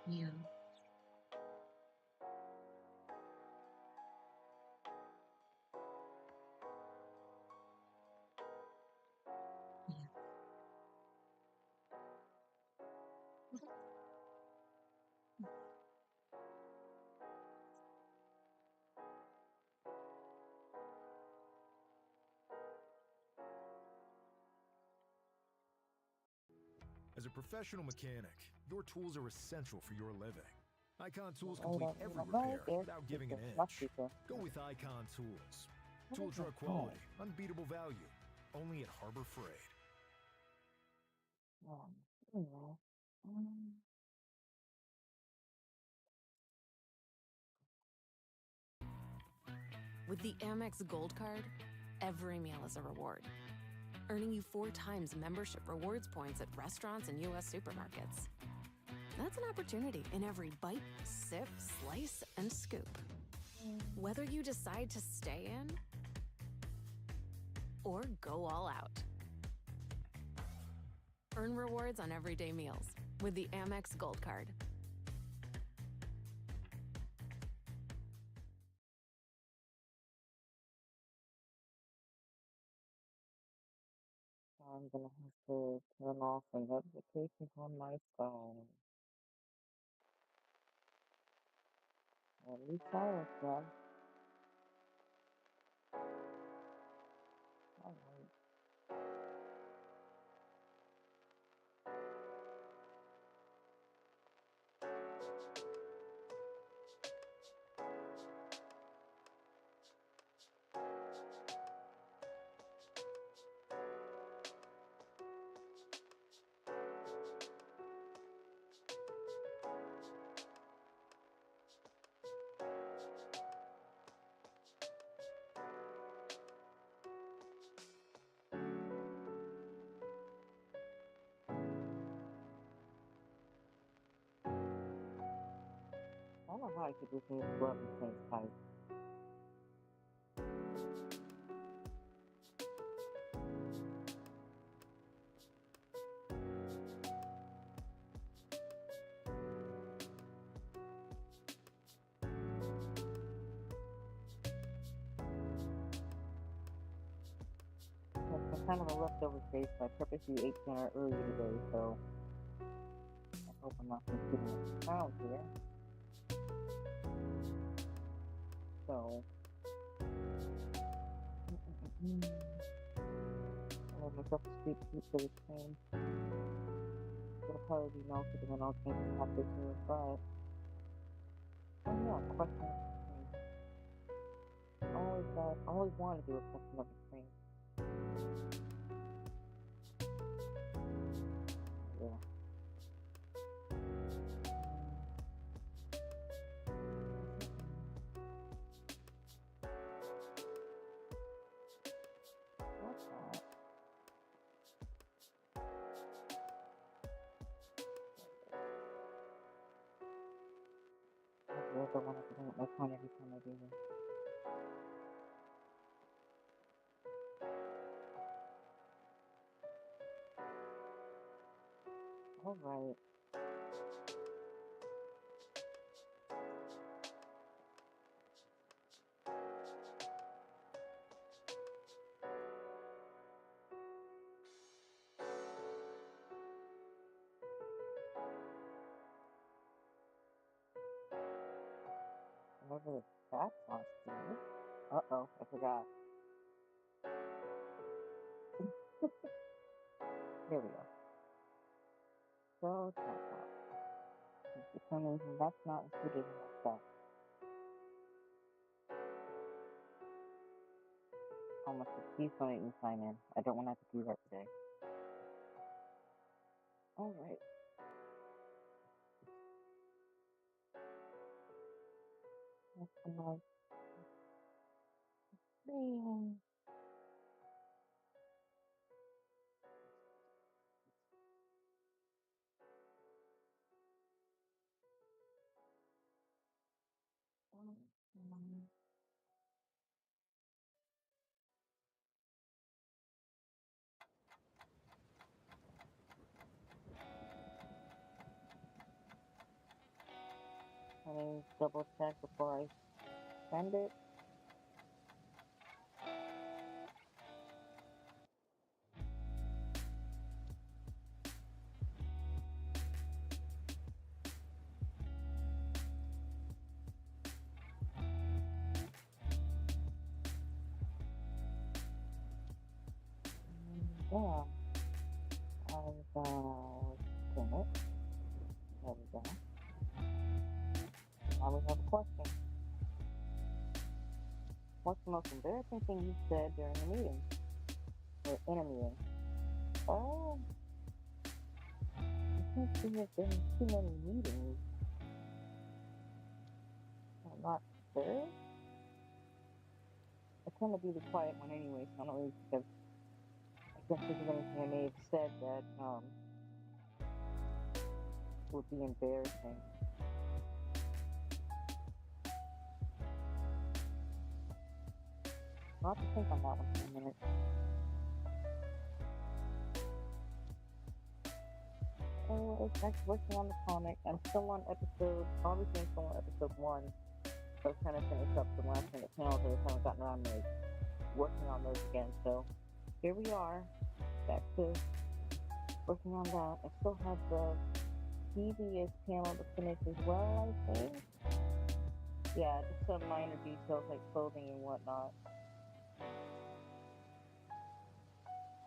Yeah. Yeah. As a professional mechanic, your tools are essential for your living. Icon tools Hold complete on, every right repair there. without giving an My inch. speaker. Go with Icon Tools. What Tool is my truck phone? quality, unbeatable value, only at Harbor Freight. Anyway. Um, With the Amex Gold Card, every meal is a reward, earning you 4 times membership rewards points at restaurants and U.S. supermarkets. That's an opportunity in every bite, sip, slice, and scoop. Whether you decide to stay in or go all out. Earn rewards on everyday meals with the Amex Gold Card. I'm gonna have to turn off the notifications on my phone. At least silence them. Alright. I don't know how I could do things well at the same time. That's kind of a leftover face. I purposely ate dinner early today, so I hope I'm not going too much sound here. So, I have myself a sweet treat for the stream. It'll probably be melted and then I'll change the topic to it, but, oh yeah, question of the stream. Always wanted to do a question of the stream. Yeah. What's that? I really don't want to bring up my phone every time I do this. Alright. Whenever the chat's on stream. Uh-oh, I forgot. There we go. So, chat box. For some reason, that's not included in my stuff. Almost please don't make me sign in. I don't want to have to do that today. Alright. That's enough. Stream. Let me double check before I send it. Yeah, I've seen it. There we go. Now we have a question. What's the most embarrassing thing you said during a meeting? Or in a meeting? Oh, I can't see if there's too many meetings. I'm not sure. I tend to be the quiet one anyway, so I don't really think I can't think of anything I may have said that would be embarrassing. I'll have to think on that one for a minute. Anyways, thanks for working on the comic. I'm still on obviously I'm still on episode 1. So I was trying to finish up the last minute panels. I just haven't gotten around to working on those again. So here we are, back to working on that. I still have the previous panel to finish as well, I think. Yeah, just some minor details like clothing and whatnot.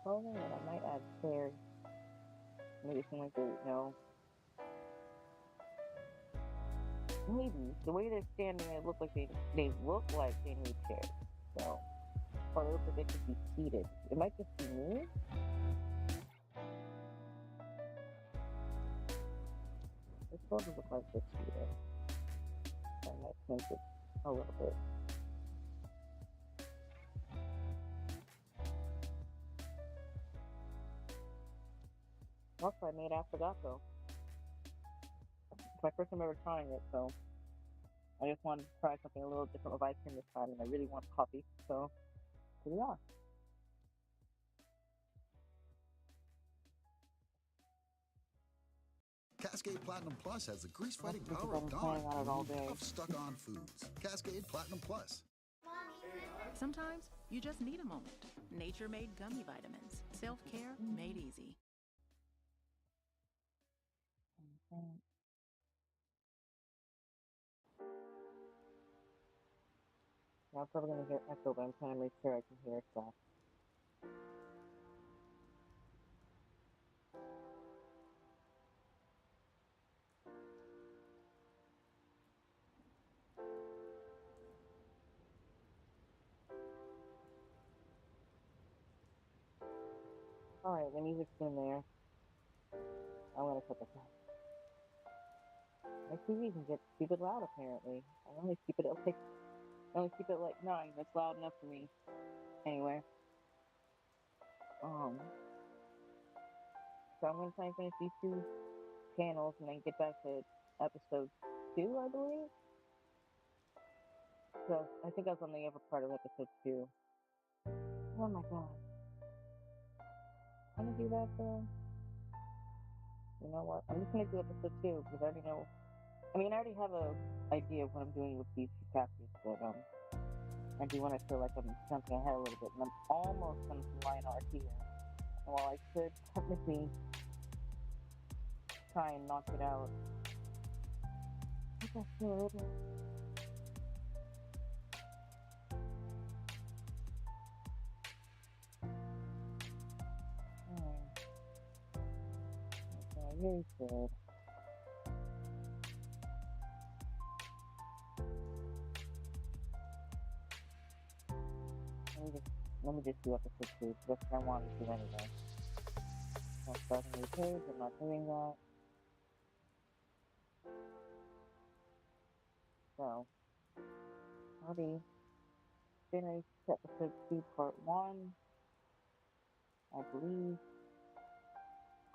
Clothing, and I might add chairs. Maybe something like that, Maybe. The way they're standing, they look like they look like they need chairs. So, or they look like they should be seated. It might just be me. This doesn't look like they're seated. I might change it a little bit. Also, I made affogato. It's my first time ever trying it, so I just wanted to try something a little different with ice cream this time, and I really want coffee, so here we are. Cascade Platinum Plus has the grease-fighting power of Dawn of stuck-on foods. Cascade Platinum Plus. Sometimes you just need a moment. Nature-made gummy vitamins. Self-care made easy. Now I'm probably going to hear echo, but I'm trying to make sure I can hear stuff. Alright, the music's in there. I'm going to put this on. My TV can get stupid loud, apparently. I only keep it like 9. That's loud enough for me. Anyway. So I'm going to try and finish these 2 panels and then get back to episode 2, I believe. So I think I was on the other part of episode 2. Oh my god. I'm gonna do that though. You know what? I'm just gonna do episode 2 because I already know. I already have a idea of what I'm doing with these 2 chapters, but I do want to feel like I'm jumping ahead a little bit, and I'm almost done with line art here. And while I could technically try and knock it out, I think I should. Okay, really good. Let me just do episode 2, because that's what I wanted to do anyway. I'm starting a new page, I'm not doing that. So, already finished episode 2, part 1. I believe.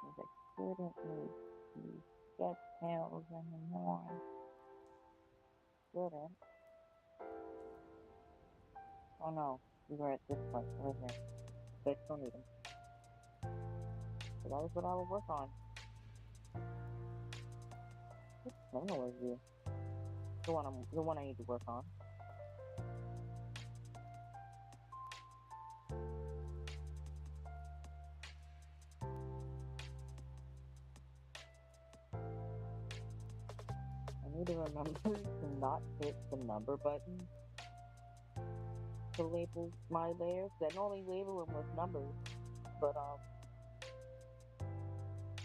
Because I couldn't make these sketch panels anymore. Couldn't. Oh no, we were at this point, right here. But I still need them. So that is what I will work on. What's Filmora here? the one I need to work on. I need to remember to not hit the number button to label my layers. I normally label them with numbers, but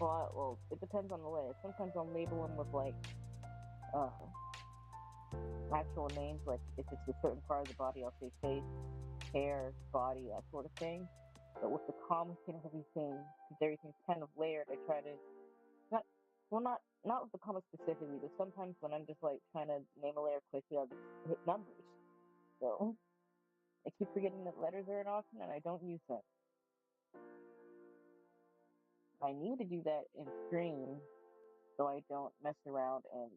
well, it depends on the layer. Sometimes I'll label them with like actual names, like if it's a certain part of the body, I'll say face, hair, body, that sort of thing. But with the comic and everything, because everything's kind of layered, I try to not with the comic specifically, but sometimes when I'm just like trying to name a layer quickly, I'll just hit numbers. So I keep forgetting that letters are an option, and I don't use them. I need to do that in Stream, so I don't mess around and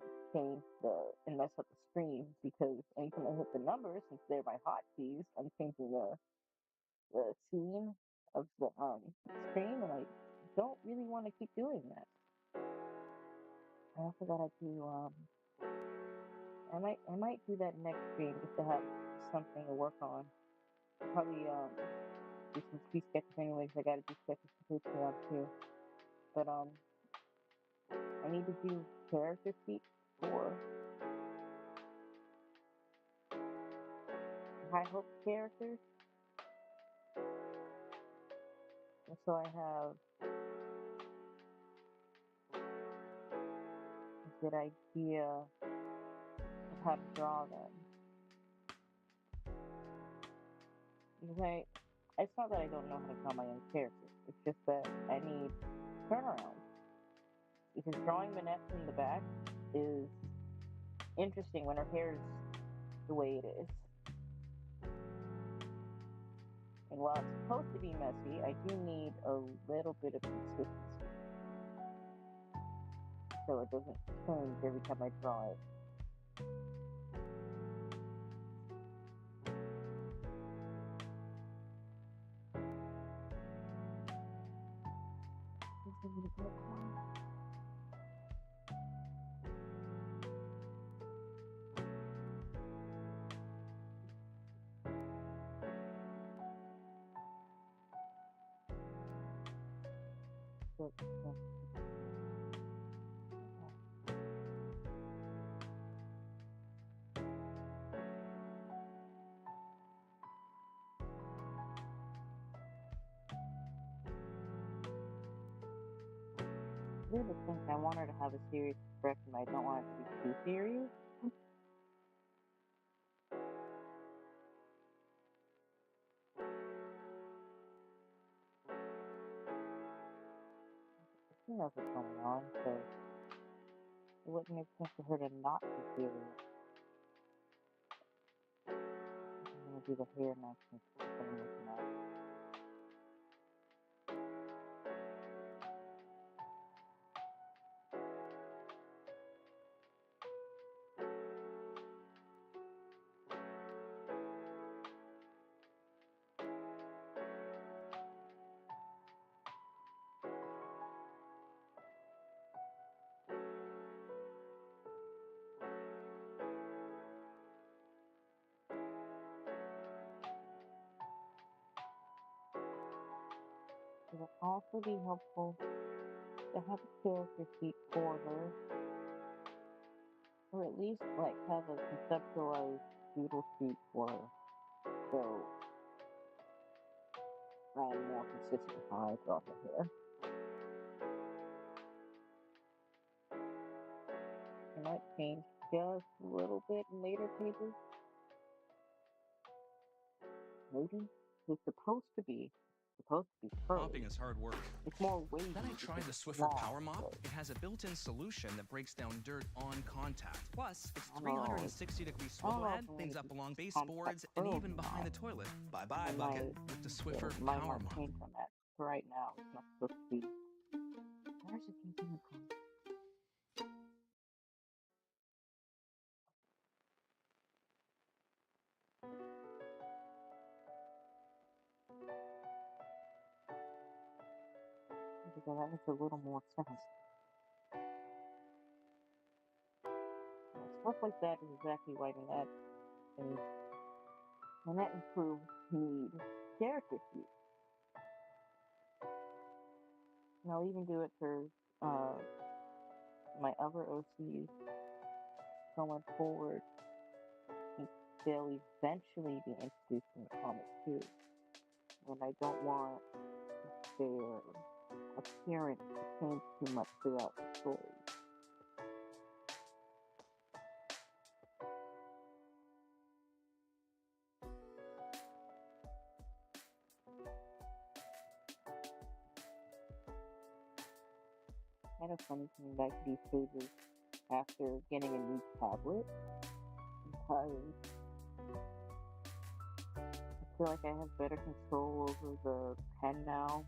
mess up the screen, because anytime I hit the numbers, since they're my hotkeys, I'm changing the scene of the screen, and I don't really want to keep doing that. I also gotta do I might do that next stream just to have something to work on. Probably do some ski sketches anyways. I gotta do sketches for Patreon too. But I need to do character sheets for High Hope characters. And so I have a good idea of how to draw them. Because it's not that I don't know how to draw my own characters. It's just that I need turnaround. Because drawing Manette from the back is interesting when her hair is the way it is. And while it's supposed to be messy, I do need a little bit of consistency, so it doesn't change every time I draw it. This is a good one. Weird to think I want her to have a serious expression. I don't want it to be too serious. She knows what's going on, so it wouldn't make sense for her to not be serious. I'm gonna do the hair next and see what I'm looking at. It would also be helpful to have a character sheet for her, or at least like have a conceptualized doodle sheet for her, so I'm more consistent with how I draw her hair. I might change just a little bit in later pages. Maybe it's supposed to be curly. Mopping is hard work. It's more wavy. Then I tried the Swiffer long, Power Mop. so. It has a built-in solution that breaks down dirt on contact. Plus, its Oh. 360-degree swivel head Oh, cleans up it's along contact baseboards and curls even behind now. the toilet. Bye-bye, And bucket, with the Swiffer might Power not Mop. change from that. For right now, it's not supposed to be. Where's it continuing from? Because that makes a little more sense. Let's Stuff like that is exactly why Manette and crew need character sheets. And I'll even do it for my other OCs going forward. They'll eventually be introduced in the comic too. And I don't want their appearance to change too much throughout the story. Kind of funny coming back to these pages after getting a new tablet because I feel like I have better control over the pen now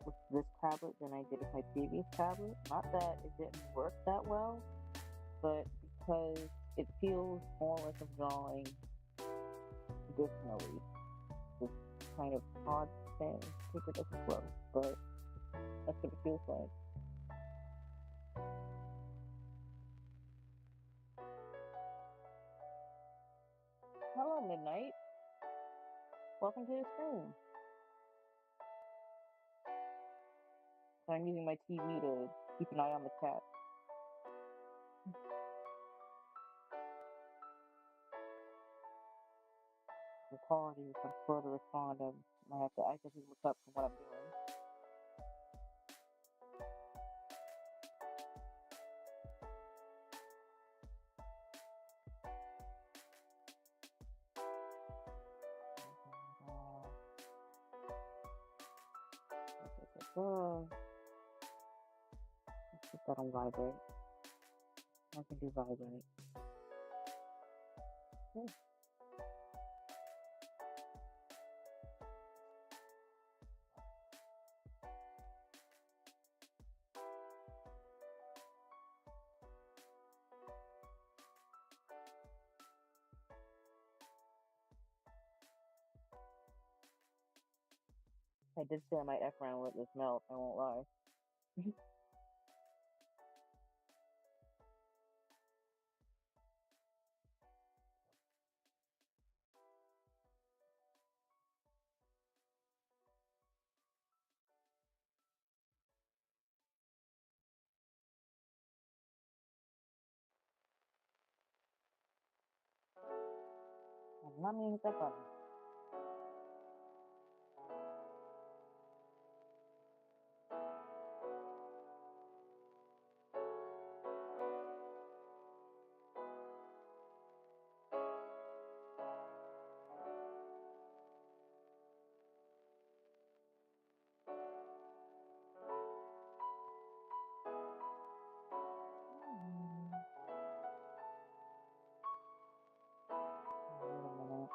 with this tablet than I did with my previous tablet. Not that it didn't work that well, but because it feels more like I'm drawing traditionally. This kind of odd thing. Paper doesn't flow, but that's what it feels like. Hello, Midnight. Welcome to the stream. So I'm using my TV to keep an eye on the chat. Apologies, I'm slow to respond. I have to actively look up from what I'm doing. Let's put that on vibrate. I can do vibrate. Okay. I did say I might F around with this melt, I won't lie. I'm not meaning that button. Wait a minute.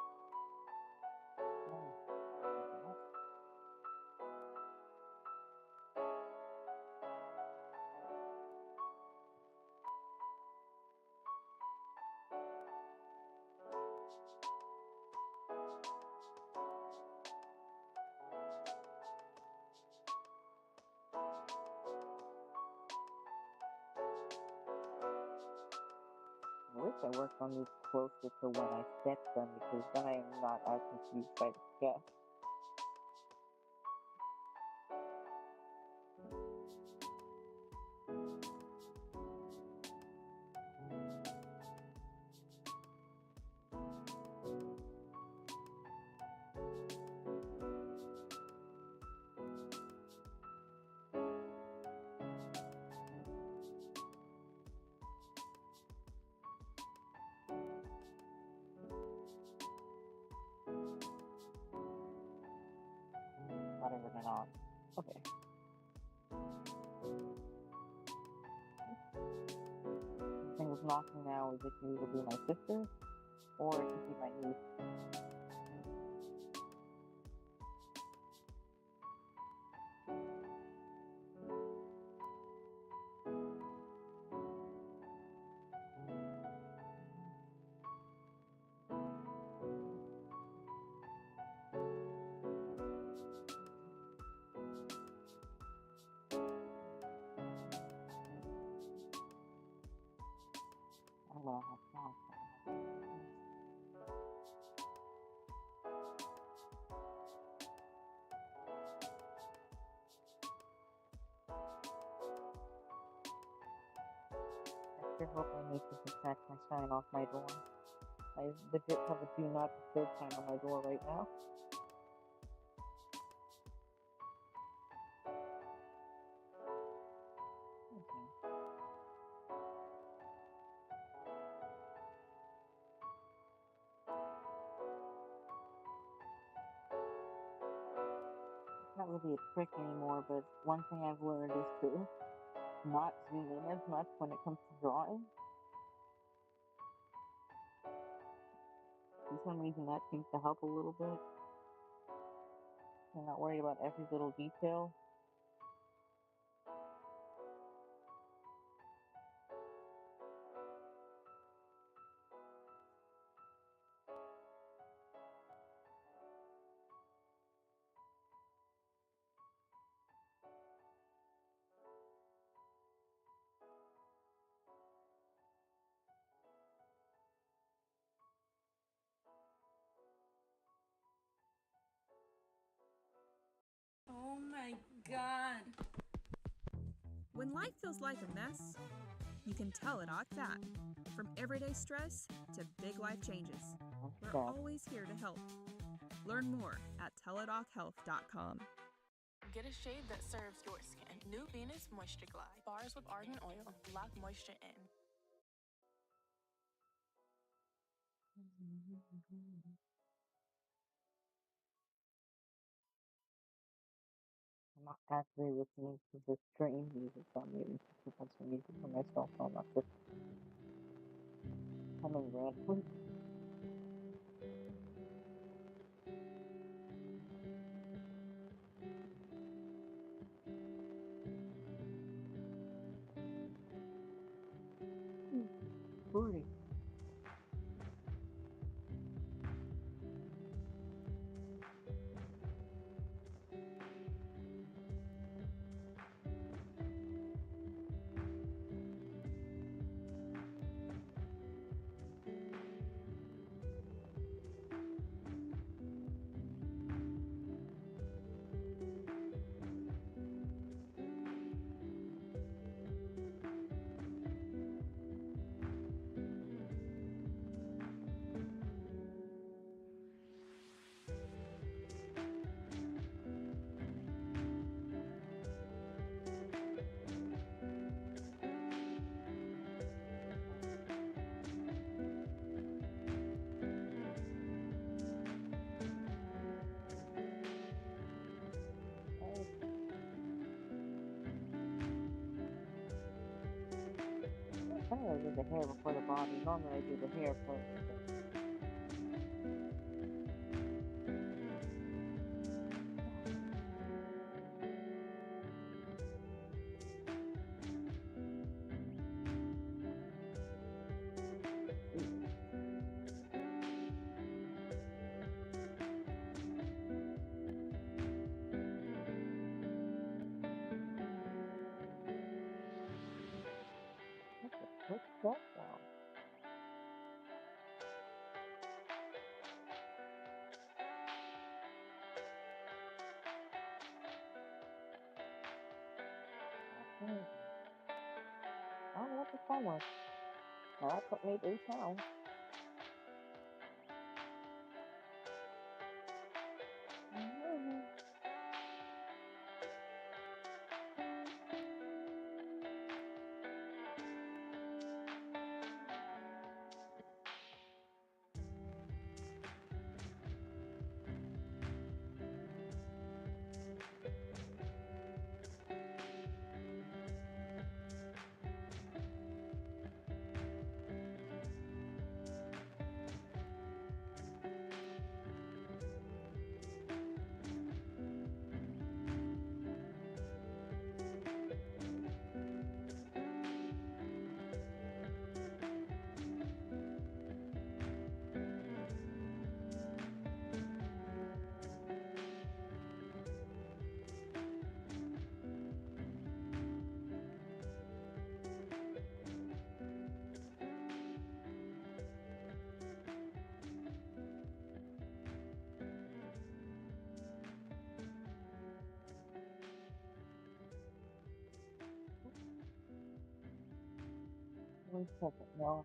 I wish I worked on these closer to when I sketched them because then I am not as confused by the sketch. Whatever, then on. Okay. The thing with knocking now is it can either be my sister or it could be my niece. Well, that's not I sure hope I need to detach my sign off my door. I legit have a do not disturb sign on my door right now. Okay. It's not really a trick anymore, but one thing I've learned is to not zoom in as much when it comes to drawing. For some reason, that seems to help a little bit. You're not worried about every little detail. Oh my god. When life feels like a mess, you can tell it like that. From everyday stress to big life changes, we're always here to help. Learn more at teladochealth.com. Get a shade that serves your skin. New Venus Moisture Glide. Bars with argan oil. Lock moisture in. I'm not actually listening to the stream music, so I'm waiting to put on some music for myself, so I'm not just coming randomly. Booty. I did the hair before the body. Normally I do the hair first. What's that sound? I don't know what the sound was. Now that took me 8 pounds. 1 second, y'all.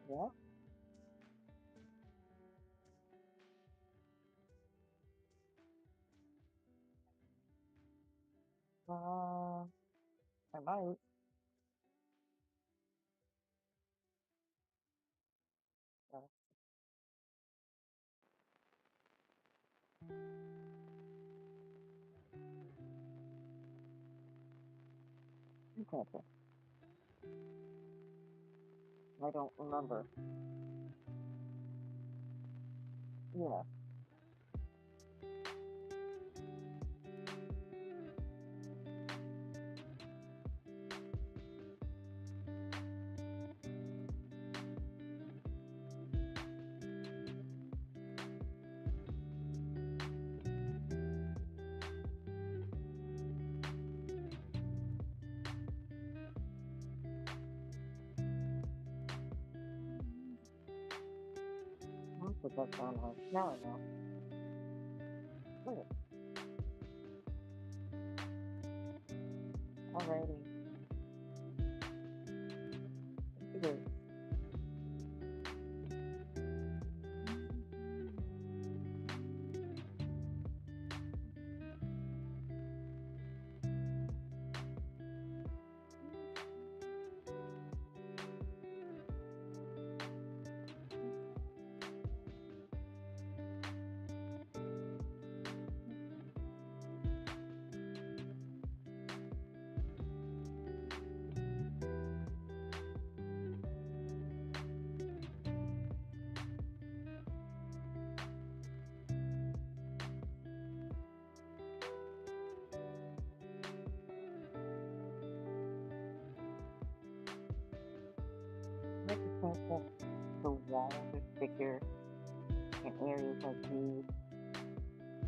Yep. I might. Okay. I don't remember. Yeah. I'll put that down right now. I know. Wait. Alrighty. Good. Make the point that the walls are thicker in areas like these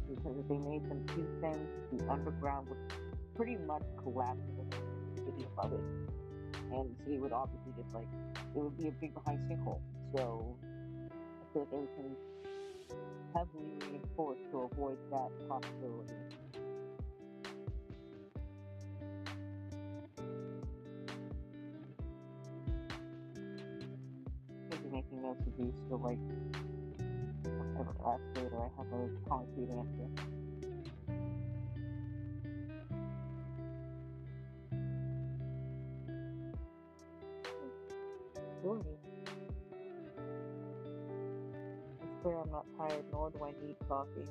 because if they made them too thin, the underground would pretty much collapse into the city above it. And the city would obviously just like, it would be a big behind sinkhole. So I feel like everything's heavily reinforced to avoid that possibility. I'll be making notes of these so like whatever I ask later I have a concrete answer. Really? I swear I'm not tired, nor do I need coffee.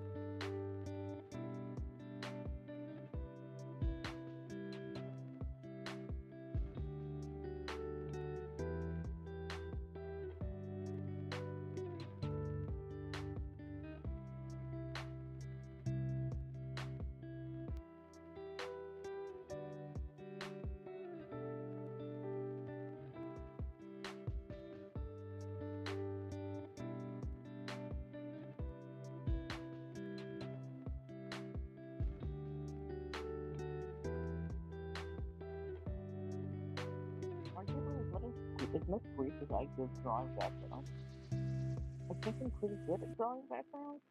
Is Miss Reese's I good drawing backgrounds? I think I'm pretty good at drawing backgrounds.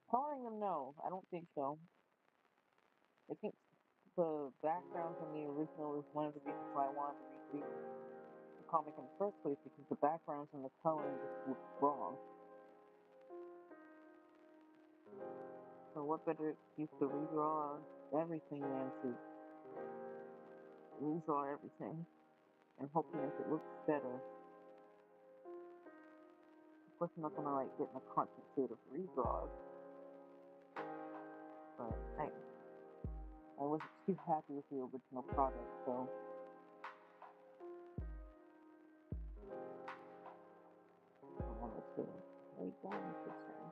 Coloring them, no, I don't think so. I think the backgrounds in the original is one of the reasons why I wanted to read the comic in the first place, because the backgrounds and the coloring just look wrong. So what better excuse to redraw everything than to redraw everything and hope to make it look better. Of course, I'm not gonna like get in a constant state of redraws, but I wasn't too happy with the original product, so I wanted to lay down this thing.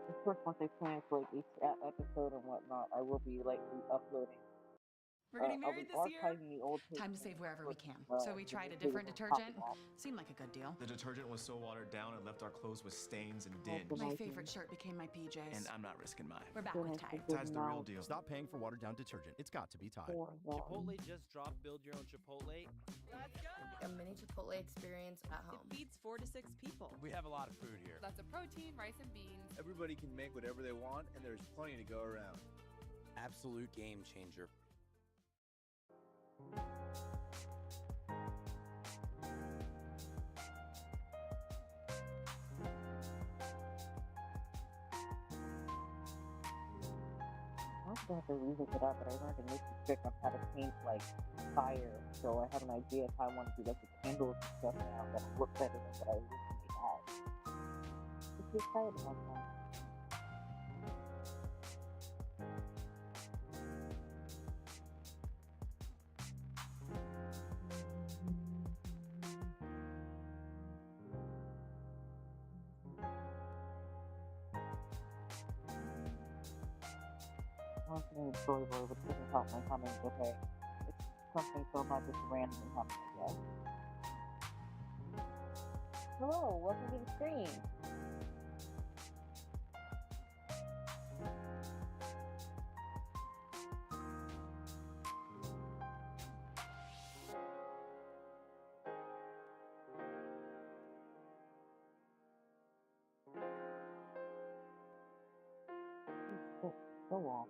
Of course, once I plan for like each episode and whatnot, I will be like re-uploading We're getting I was married this year. archiving the old Time to tapes save wherever we can. and, So we tried a the different videos on top of detergent. that. Seemed like a good deal. The detergent was so watered down it left our clothes with stains and dinge. My favorite shirt became my PJs. And I'm not risking mine. We're back with Tide. Tide's the real deal. Stop paying for watered down detergent. It's got to be Tide. Chipotle just dropped Build Your Own Chipotle. Let's go! A mini Chipotle experience at home. It feeds 4 to 6 people. We have a lot of food here. Lots of protein, rice and beans. Everybody can make whatever they want, and there's plenty to go around. Absolute game changer. I have to revisit that, but I learned a new trick on how to paint like fire, so I have an idea of how I want to do like the candles and stuff now that look better than what I originally had. It's just exciting one time. I was doing a storyboard, which doesn't help my humming, but hey, it's something so not just randomly humming, I guess. Hello, welcome to the stream. So long.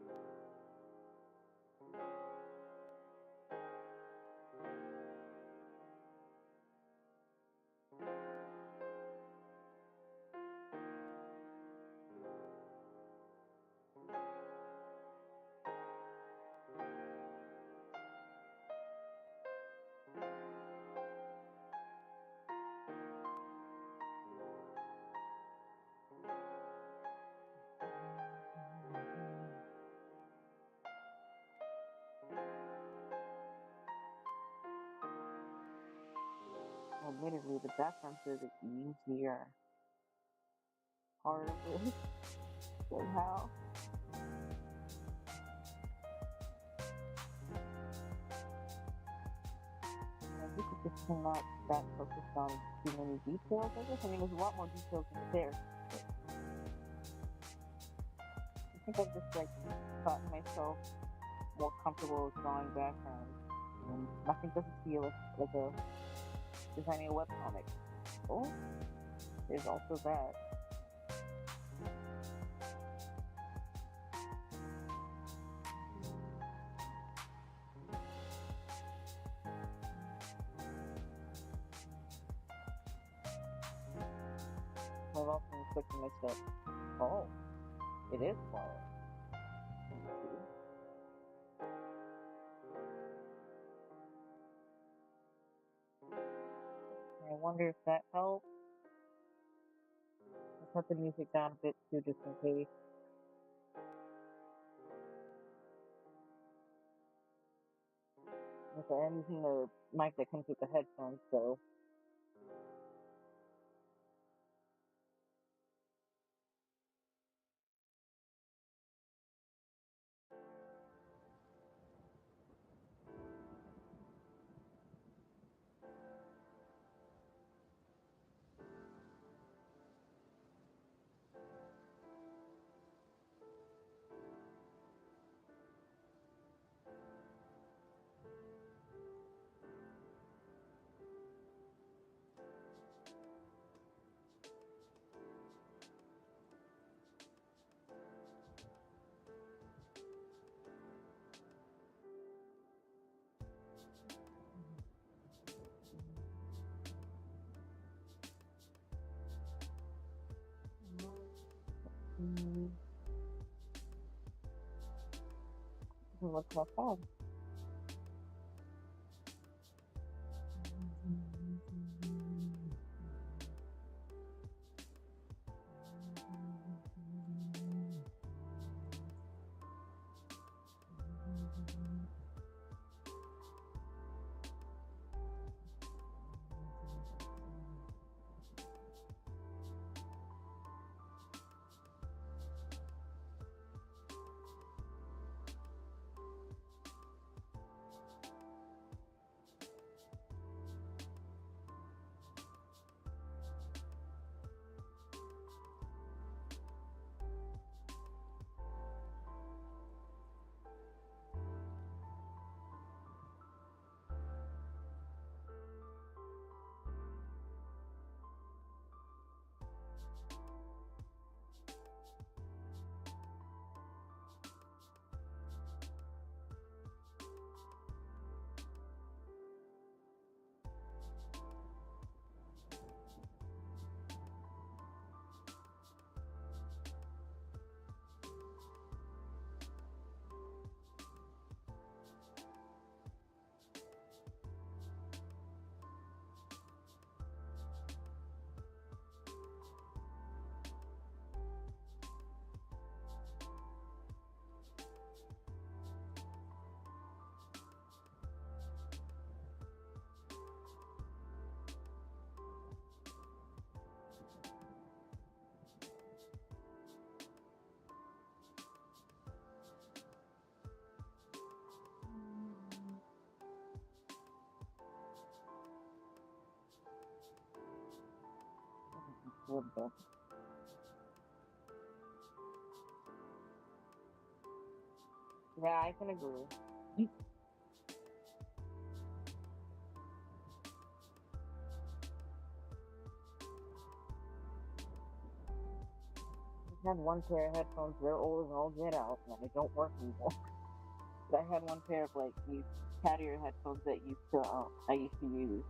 Admittedly, the background is easier part of it somehow. I think it's just not that focused on too many details, I guess. I mean, there's a lot more details in there. I think I've just like gotten myself more comfortable with drawing backgrounds. And nothing doesn't feel like a designing a webcomic. Oh, there's also that. I've also been thinking to myself, oh, it is quiet. I wonder if that helps. I cut the music down a bit too, just in case. I'm using the mic that comes with the headphones, so. Doesn't look that bad. a little bit. Yeah, I can agree. I had one pair of headphones, they're old as all get out, and they don't work anymore. But I had one pair of like these cat ear headphones that I used to use.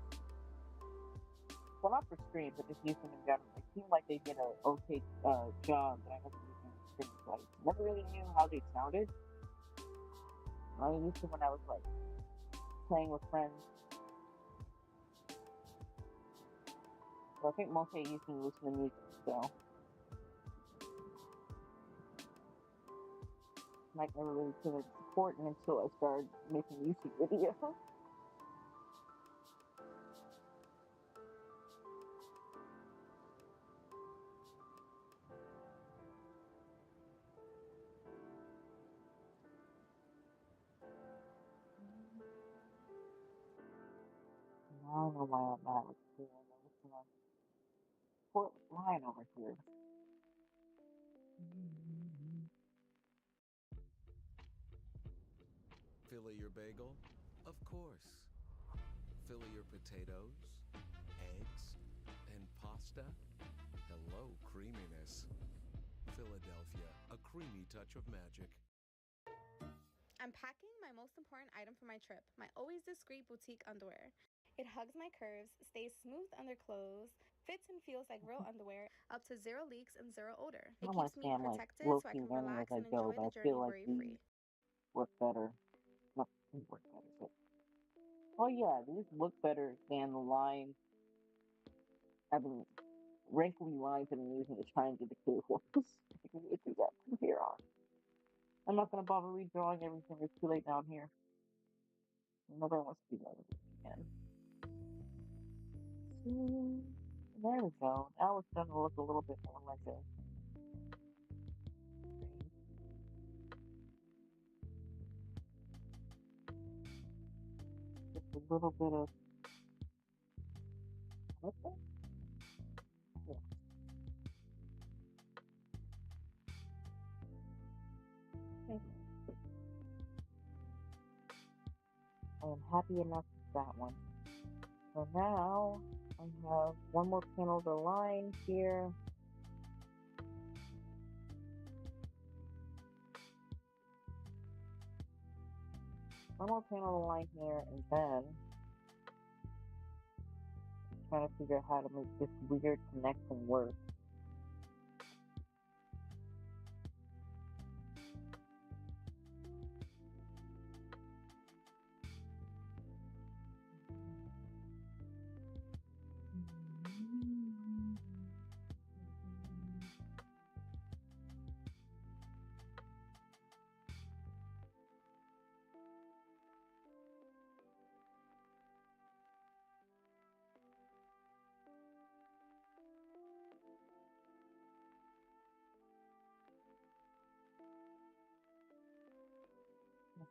Well, not for stream, but just use them in general. It seemed like they did an okay job, but I wasn't using them for stream, so I never really knew how they sounded. I used to when I was like playing with friends. So I think mostly I used to listen to music, so. Like never really could support until I started making YouTube videos. I don't know why I'm not here. I'm a important line over here. Fillet your bagel? Of course. Fillet your potatoes, eggs, and pasta? Hello, creaminess. Philadelphia, a creamy touch of magic. I'm packing my most important item for my trip, my always discreet boutique underwear. It hugs my curves, stays smooth under clothes, fits and feels like real underwear, up to 0 leaks and 0 odor. It I want keeps to say me I'm like protected so I low-key can learning as relax I and go, enjoy but the I feel journey like worry-free. these work better. Not these work better, but oh yeah, these look better than the lines. I mean, wrinkly lines I've been using to try and get the cables. I can do that from here on. I'm not gonna bother redrawing everything. It's too late down here. Nobody wants to do that again. There we go. Now it's starting to look a little bit more like a just a little bit of what's that? Yeah. Okay. I am happy enough with that one. So now I have one more panel to line here. One more panel to line here, and then I'm trying to figure out how to make this weird connection work.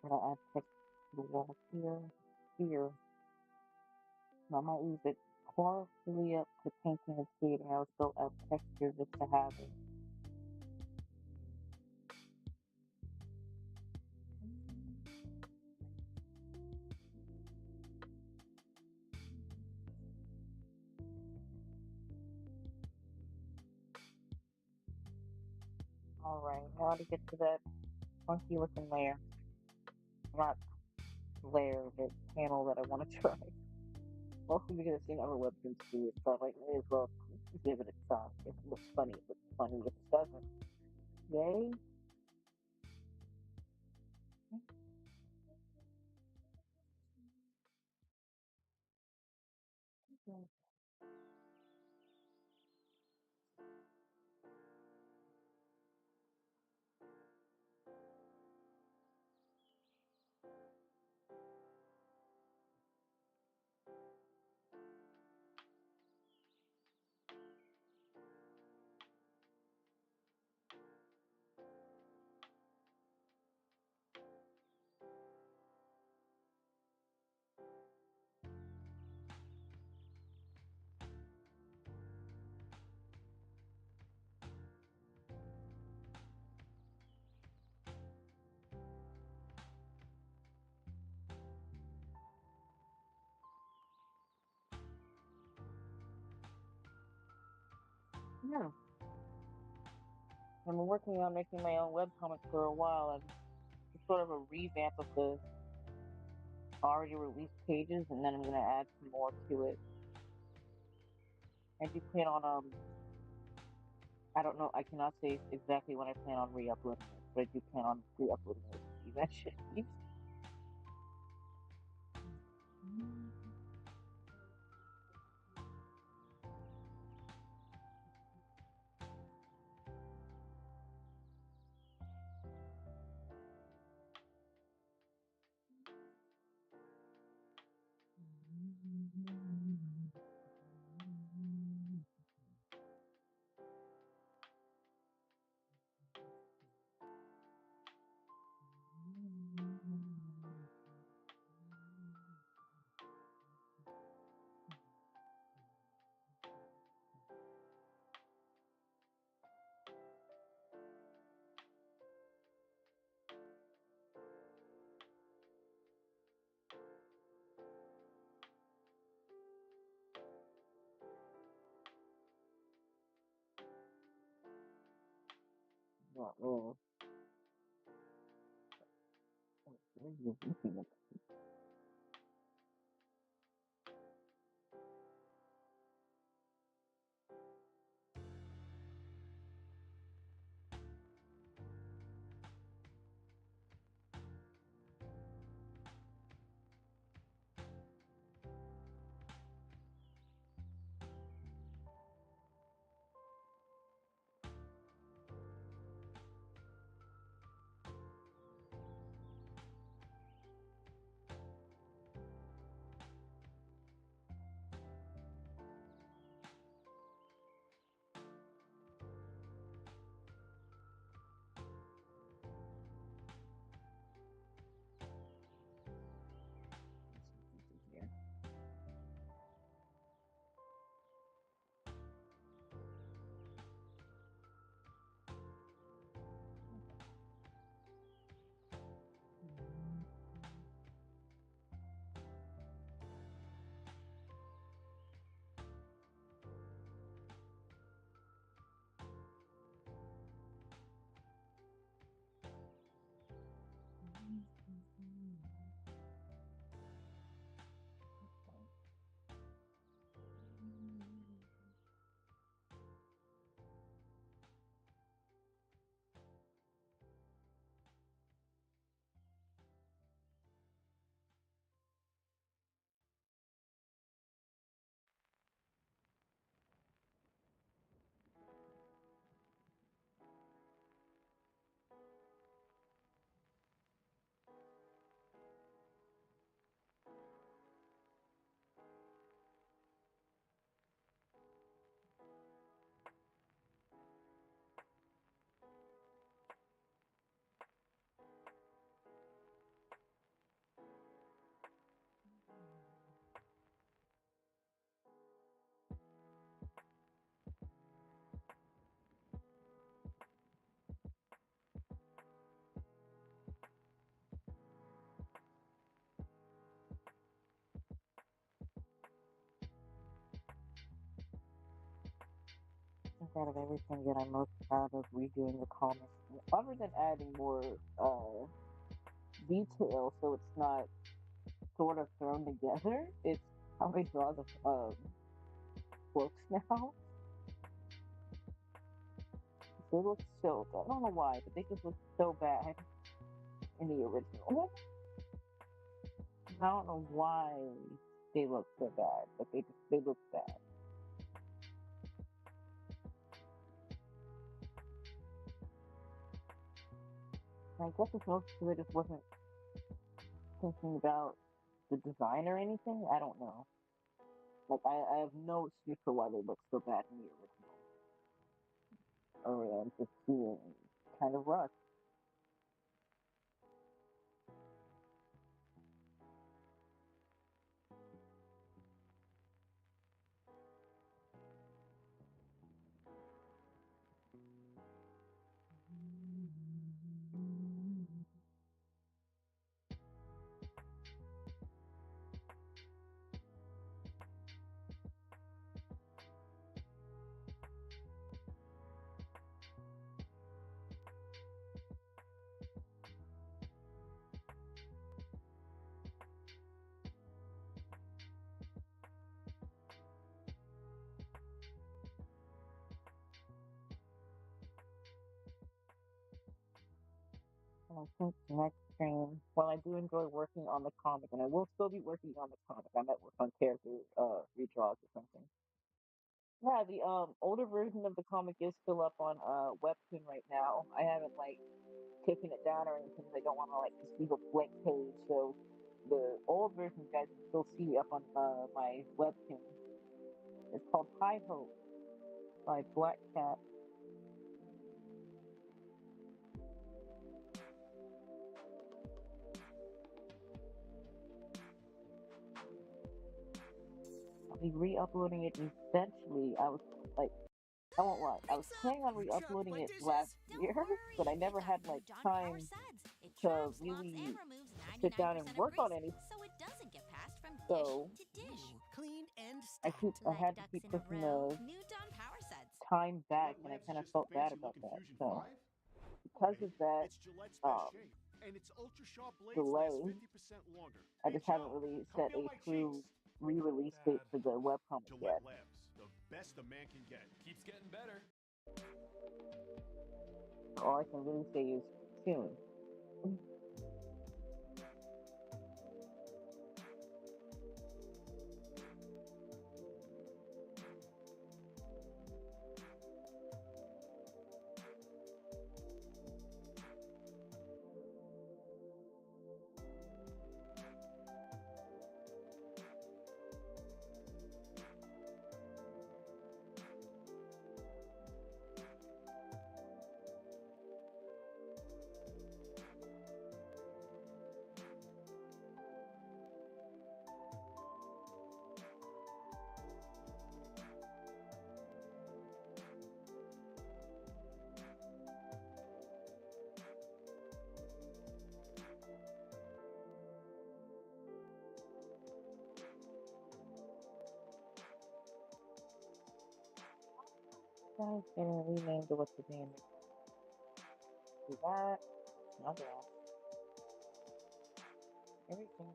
I'm gonna add text to the wall here, here. I might use it partially up to painting and shading. I will still add texture just to have it. Alright, now to get to that funky looking layer. Not layer, but panel that I want to try. Mostly because I've seen other webtoons do it, so I like, may as well give it a shot. If it looks funny, it looks funny. If it doesn't, yay. Yeah. I've been working on making my own webcomic for a while, and it's sort of a revamp of the already released pages, and then I'm going to add some more to it. I do plan on, I don't know, I cannot say exactly when I plan on re-uploading it, but I do plan on re-uploading it eventually. Not really. Out of everything that I'm most proud of redoing the comic, other than adding more detail so it's not sort of thrown together, it's how I draw the books now. They look so good. I don't know why, but they just look so bad in the original. I don't know why they look so bad, but they look bad. I guess it's mostly because I just wasn't thinking about the design or anything. I don't know. Like, I have no excuse for why they look so bad in the original. Or I'm just being kind of rushed. I think next stream. Well, I do enjoy working on the comic, and I will still be working on the comic. I might work on character redraws or something. Yeah, the older version of the comic is still up on webtoon right now. I haven't like taken it down or anything 'cause I don't want to like just leave a blank page. So the old version you guys can still see up on my webtoon. It's called High Hope by Black Cat. I'll be re-uploading it eventually. I was like, I won't lie. I was planning on re-uploading it last year, but I never had like time to really sit down and work on anything. So I had to keep pushing the time back, and I kind of felt bad about that. So because of that delay, I just haven't really set a true re-release date for the webcomic yet. Labs, the best a man can get. Keeps getting better. All I can really say is soon. Guys, getting renamed to what's the name? Do that. Not that. Everything.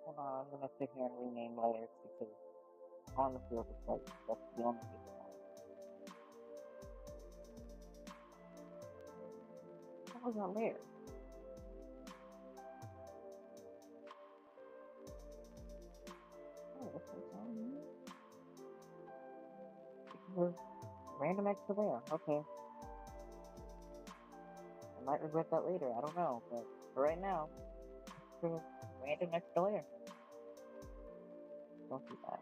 Hold on, I'm gonna sit here and rename layers because honestly, it's like that's the only reason why. What was on there? Oh, this is on here. Random extra layer. Okay. I might regret that later. I don't know, but for right now, random extra layer. Don't do that.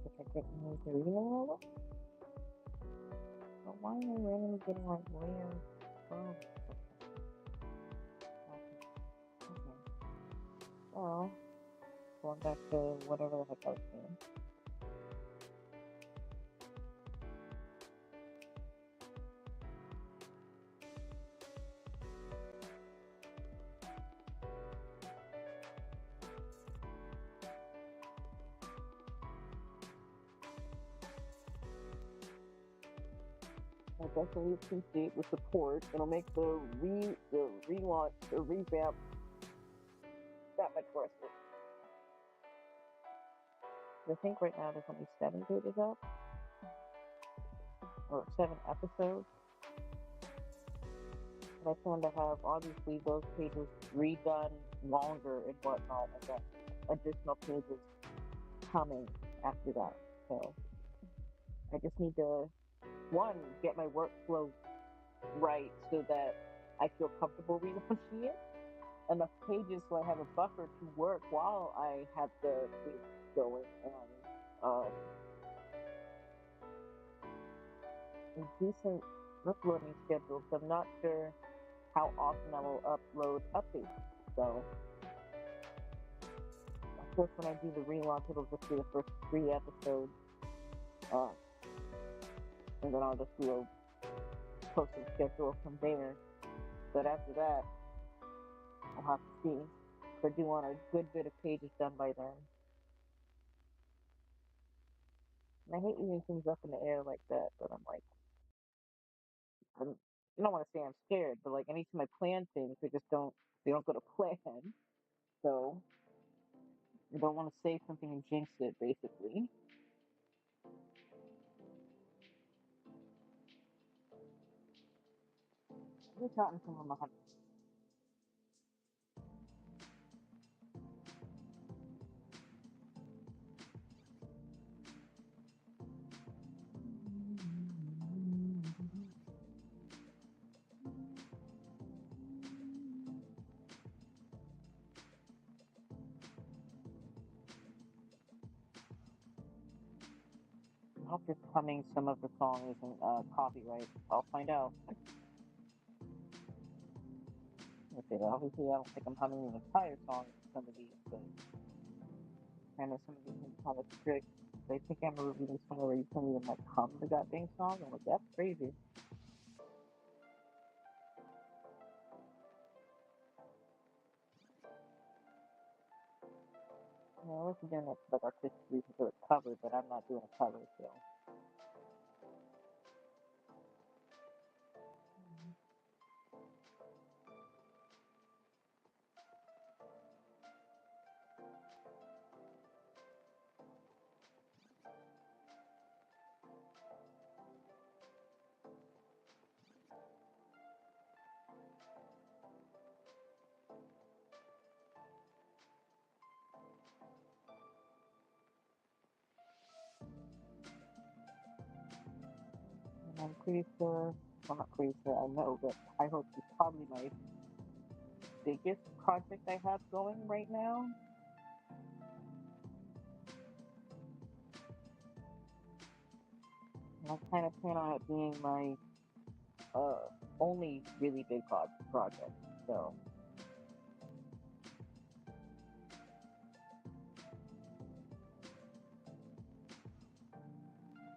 If I didn't need to read all of it? But why am I randomly getting like layers from? Okay. Well, going back to whatever the heck I was doing. I definitely appreciate the support. It'll make the relaunch, the revamp that much worth it. I think right now there's only 7 pages up, or 7 episodes. And I plan to have obviously those pages redone longer and whatnot, and then additional pages coming after that. So I just need to, one, get my workflow right so that I feel comfortable relaunching it. Enough pages so I have a buffer to work while I have the thing going, and a decent uploading schedule. So I'm not sure how often I will upload updates. So, of course, when I do the relaunch, it'll just be the first 3 episodes, and then I'll just do a posting schedule from there. But after that, I'll have to see if I do want a good bit of pages done by then. And I hate leaving things up in the air like that, but I'm like, I don't want to say I'm scared, but like anytime I plan things, they don't go to plan. So I don't want to say something and jinx it, basically. I've gotten some of my I hope just humming some of the song isn't copyright. I'll find out. Okay, obviously I don't think I'm humming the entire song in some of these, but I know some of these are kind of strict. They think I'm reviewing somewhere where you can't even like hum the goddamn song. I'm like, that's crazy. Yeah, unless you're doing it for like artistic reasons or a cover, but I'm not doing a cover, so. And I'm pretty sure, well, not pretty sure, I know, but I hope it's probably my biggest project I have going right now. And I kind of plan on it being my only really big project, so.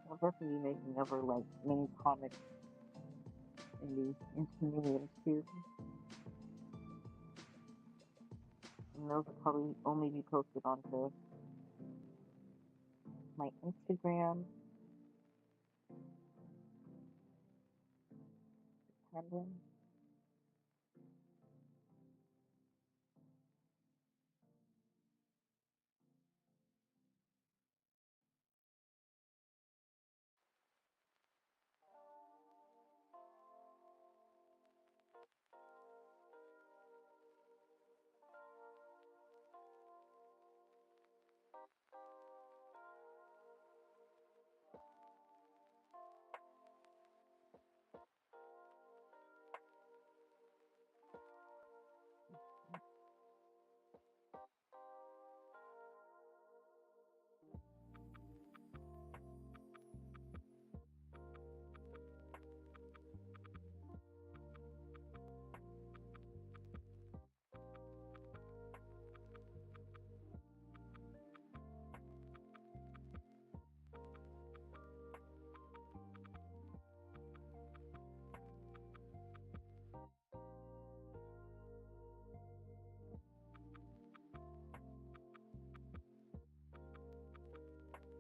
I'll definitely be making other like mini comics in these intermediate too. And those will probably only be posted onto my Instagram. Depending.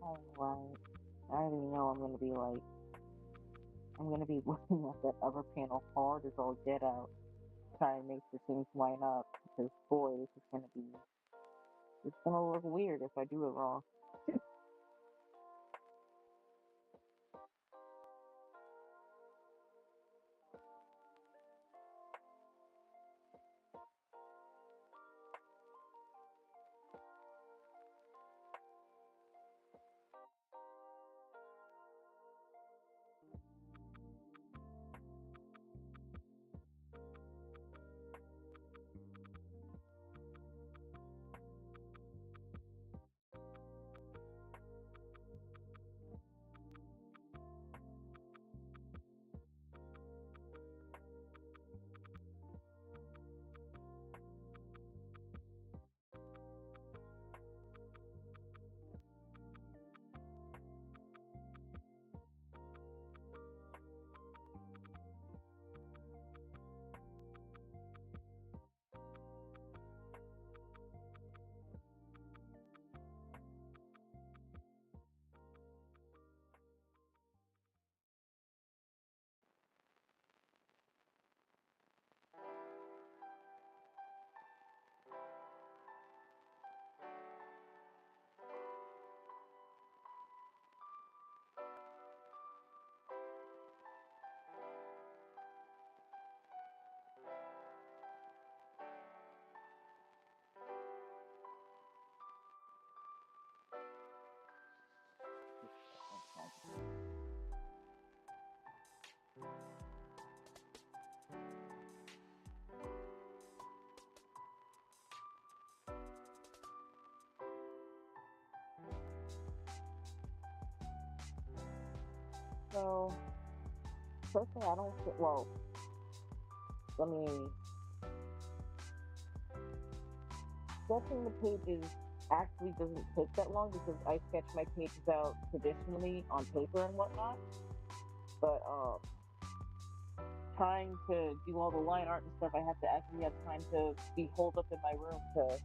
Alright. I already know I'm gonna be like, I'm gonna be looking at that other panel hard as all get out, trying to make sure things line up, because boy, this is gonna be, it's gonna look weird if I do it wrong. personally, I don't think, well, let me, sketching the pages actually doesn't take that long because I sketch my pages out traditionally on paper and whatnot. But trying to do all the line art and stuff, I have to actually have time to be holed up in my room to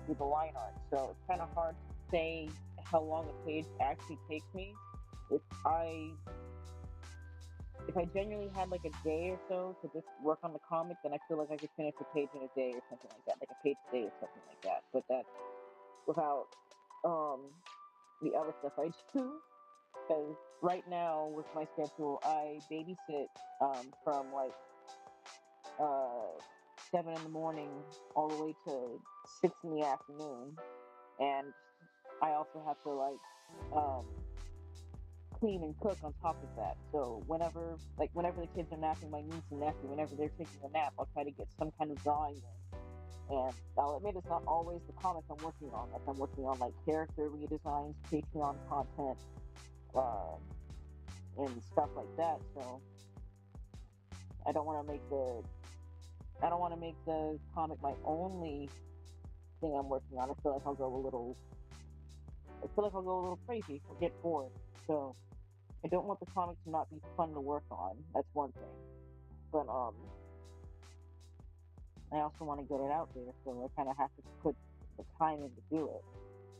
do the line art. So it's kind of hard to say how long a page actually takes me. If I genuinely had like a day or so to just work on the comic, then I feel like I could finish a page in a day or something like that, like a page a day or something like that. But that's without the other stuff I do. Because right now with my schedule, I babysit from like 7 in the morning all the way to 6 in the afternoon, and I also have to like clean and cook on top of that. So whenever the kids are napping, my niece and nephew, whenever they're taking a nap, I'll try to get some kind of drawing in. And I'll admit it's not always the comic I'm working on. Like I'm working on like character redesigns, Patreon content, and stuff like that. So I don't want to make the comic my only thing I'm working on. I feel like I'll go a little crazy or get bored. So I don't want the comic to not be fun to work on. That's one thing. But I also want to get it out there, so I kind of have to put the time in to do it.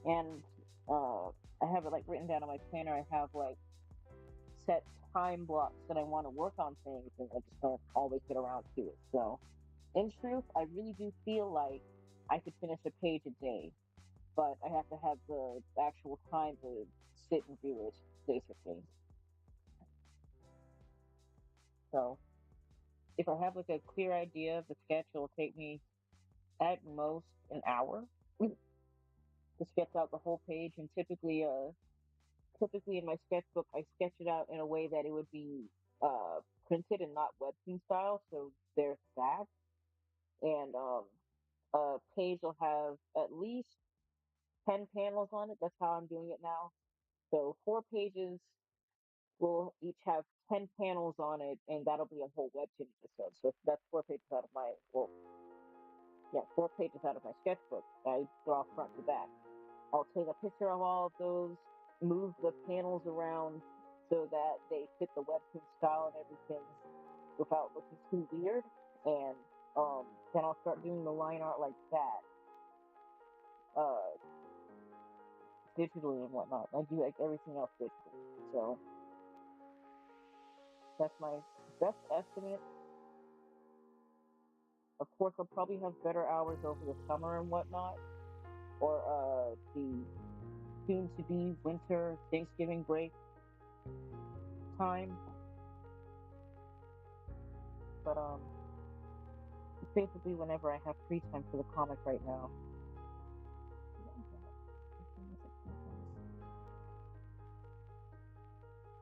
And I have it like written down on my planner. I have like set time blocks that I want to work on things, and I just don't always get around to it. So, in truth, I really do feel like I could finish a page a day, but I have to have the actual time to sit and do it, basically. So, if I have like a clear idea of the sketch, it'll take me at most an hour to sketch out the whole page. And typically in my sketchbook, I sketch it out in a way that it would be printed and not webtoon style. So there's that. And a page will have at least 10 panels on it. That's how I'm doing it now. So 4 pages will each have 10 panels on it, and that'll be a whole webtoon episode. So that's 4 pages out of my, 4 pages out of my sketchbook. I draw front to back. I'll take a picture of all of those, move the panels around so that they fit the webtoon style and everything without looking too weird. And then I'll start doing the line art like that, digitally and whatnot. I do like everything else digitally. So that's my best estimate. Of course, I'll probably have better hours over the summer and whatnot, or the soon-to-be winter Thanksgiving break time. But it's basically whenever I have free time for the comic right now.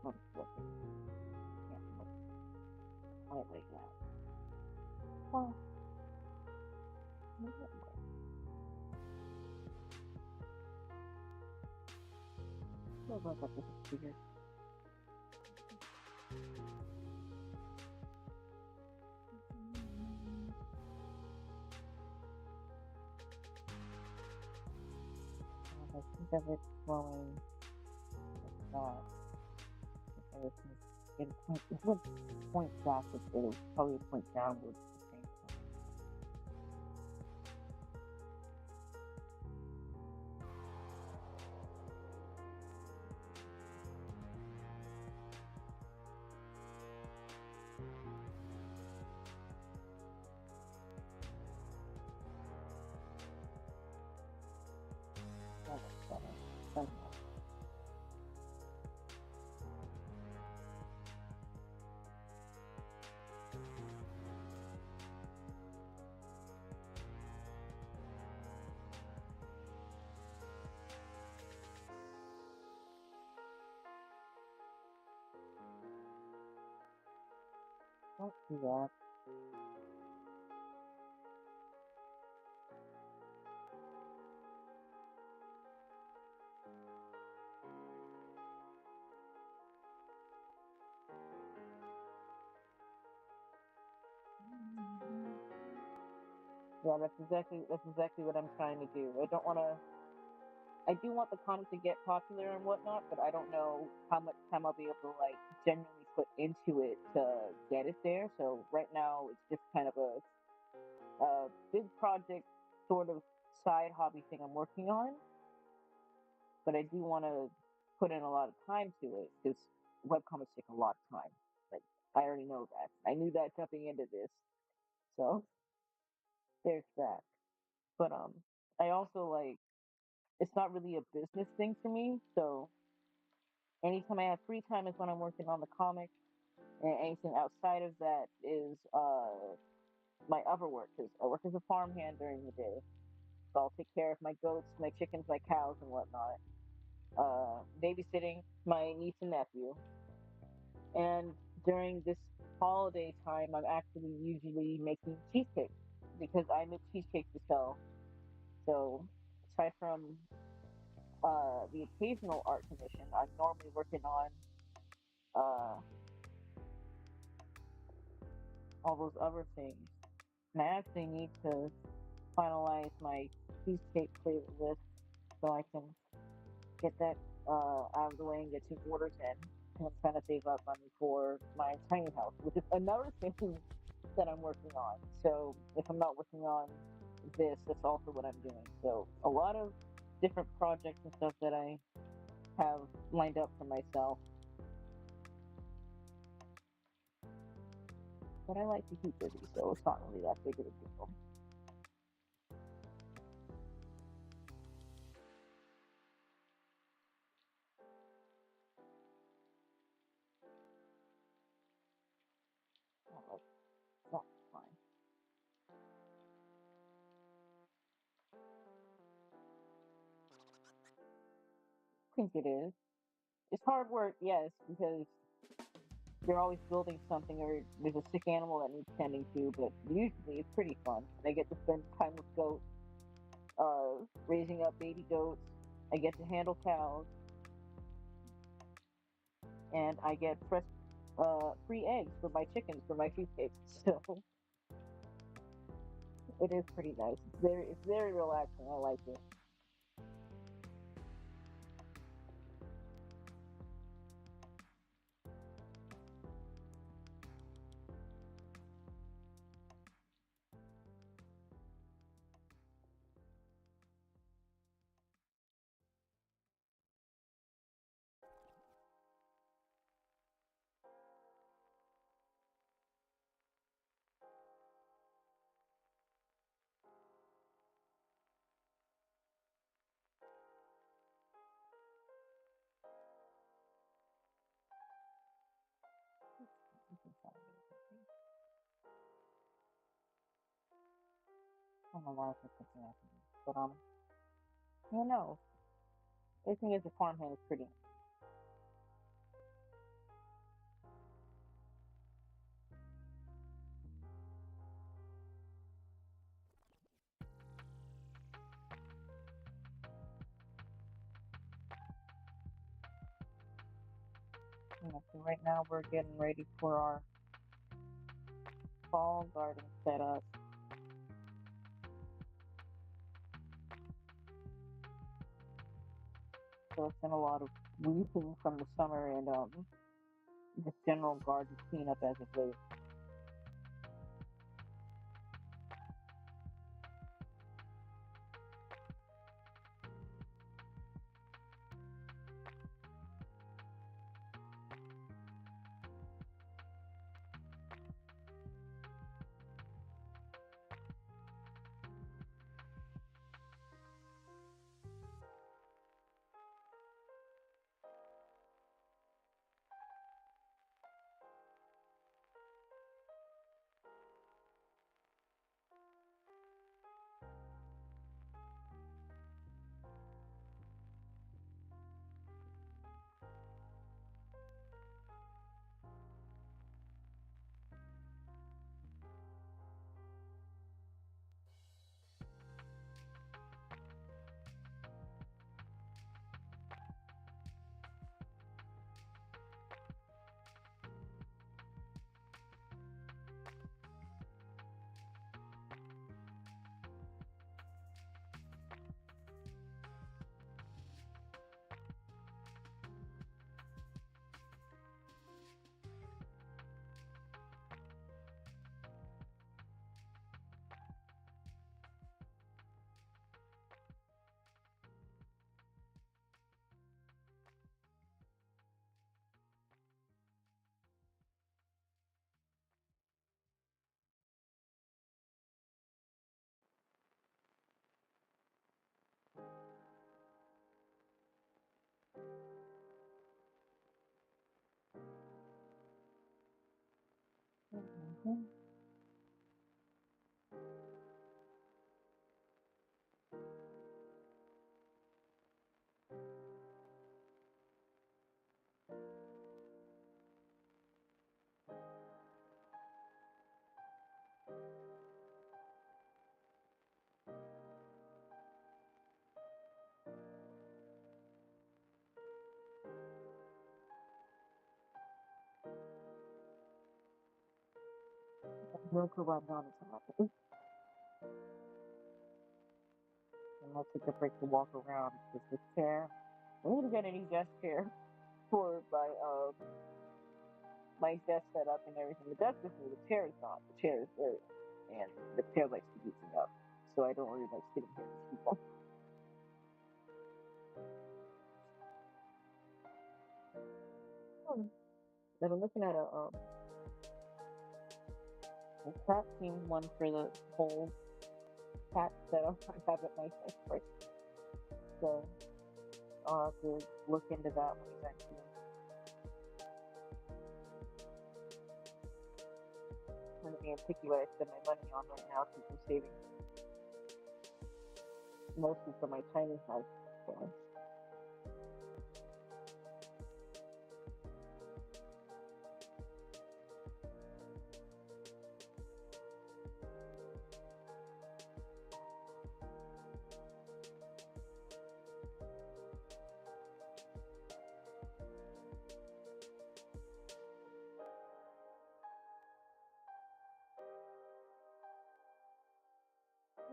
Not looking. Can't look quite right now. Well, maybe it might. Feels like this is weird. I think of it flowing like that. It would point backwards, but it would probably point downwards at the same time. That looks better. Somehow. Don't do that. Yeah, that's exactly what I'm trying to do. I don't want to. I do want the comic to get popular and whatnot, but I don't know how much time I'll be able to like genuinely put into it to get it there. So right now it's just kind of a big project, sort of side hobby thing I'm working on. But I do want to put in a lot of time to it because webcomics take a lot of time. Like I already know that. I knew that jumping into this. So there's that. But I also like it's not really a business thing for me. So anytime I have free time is when I'm working on the comic, and anything outside of that is my other work. Because I work as a farmhand during the day, so I'll take care of my goats, my chickens, my cows, and whatnot. Babysitting my niece and nephew, and during this holiday time, I'm actually usually making cheesecakes because I make cheesecakes to sell. So aside from the occasional art commission, I'm normally working on uh, all those other things. And I actually need to finalize my cheesecake flavor list so I can get that out of the way and get some orders in. And I'm trying to save up money for my tiny house, which is another thing that I'm working on. So if I'm not working on this, that's also what I'm doing. So a lot of different projects and stuff that I have lined up for myself. But I like to keep busy, so it's not really that big of a deal. Oh, that's fine. I think it is. It's hard work, yes, because you're always building something or there's a sick animal that needs tending to, but usually it's pretty fun. I get to spend time with goats, raising up baby goats. I get to handle cows, and I get fresh, free eggs for my chickens for my cheesecakes. So it is pretty nice. It's very relaxing. I like it. I don't know why I keep thinking after this, but you know, everything as a farmhand is pretty. You know, so right now we're getting ready for our fall garden setup. So it's been a lot of weeding from the summer and just general garden cleanup as of late. Roku runs on its own. And I'll take a break to walk around with this chair. I need to get a new desk chair for my desk setup and everything. The desk is new, the chair is not. The chair is there, and the chair likes to beat me up, so I don't really like sitting here with people. I've been looking at a cat theme one for the whole cat setup I have at my desk, right? So I'll have to look into that when he's actually. I'm being picky what I spend my money on right now since I'm saving mostly for my tiny house. So.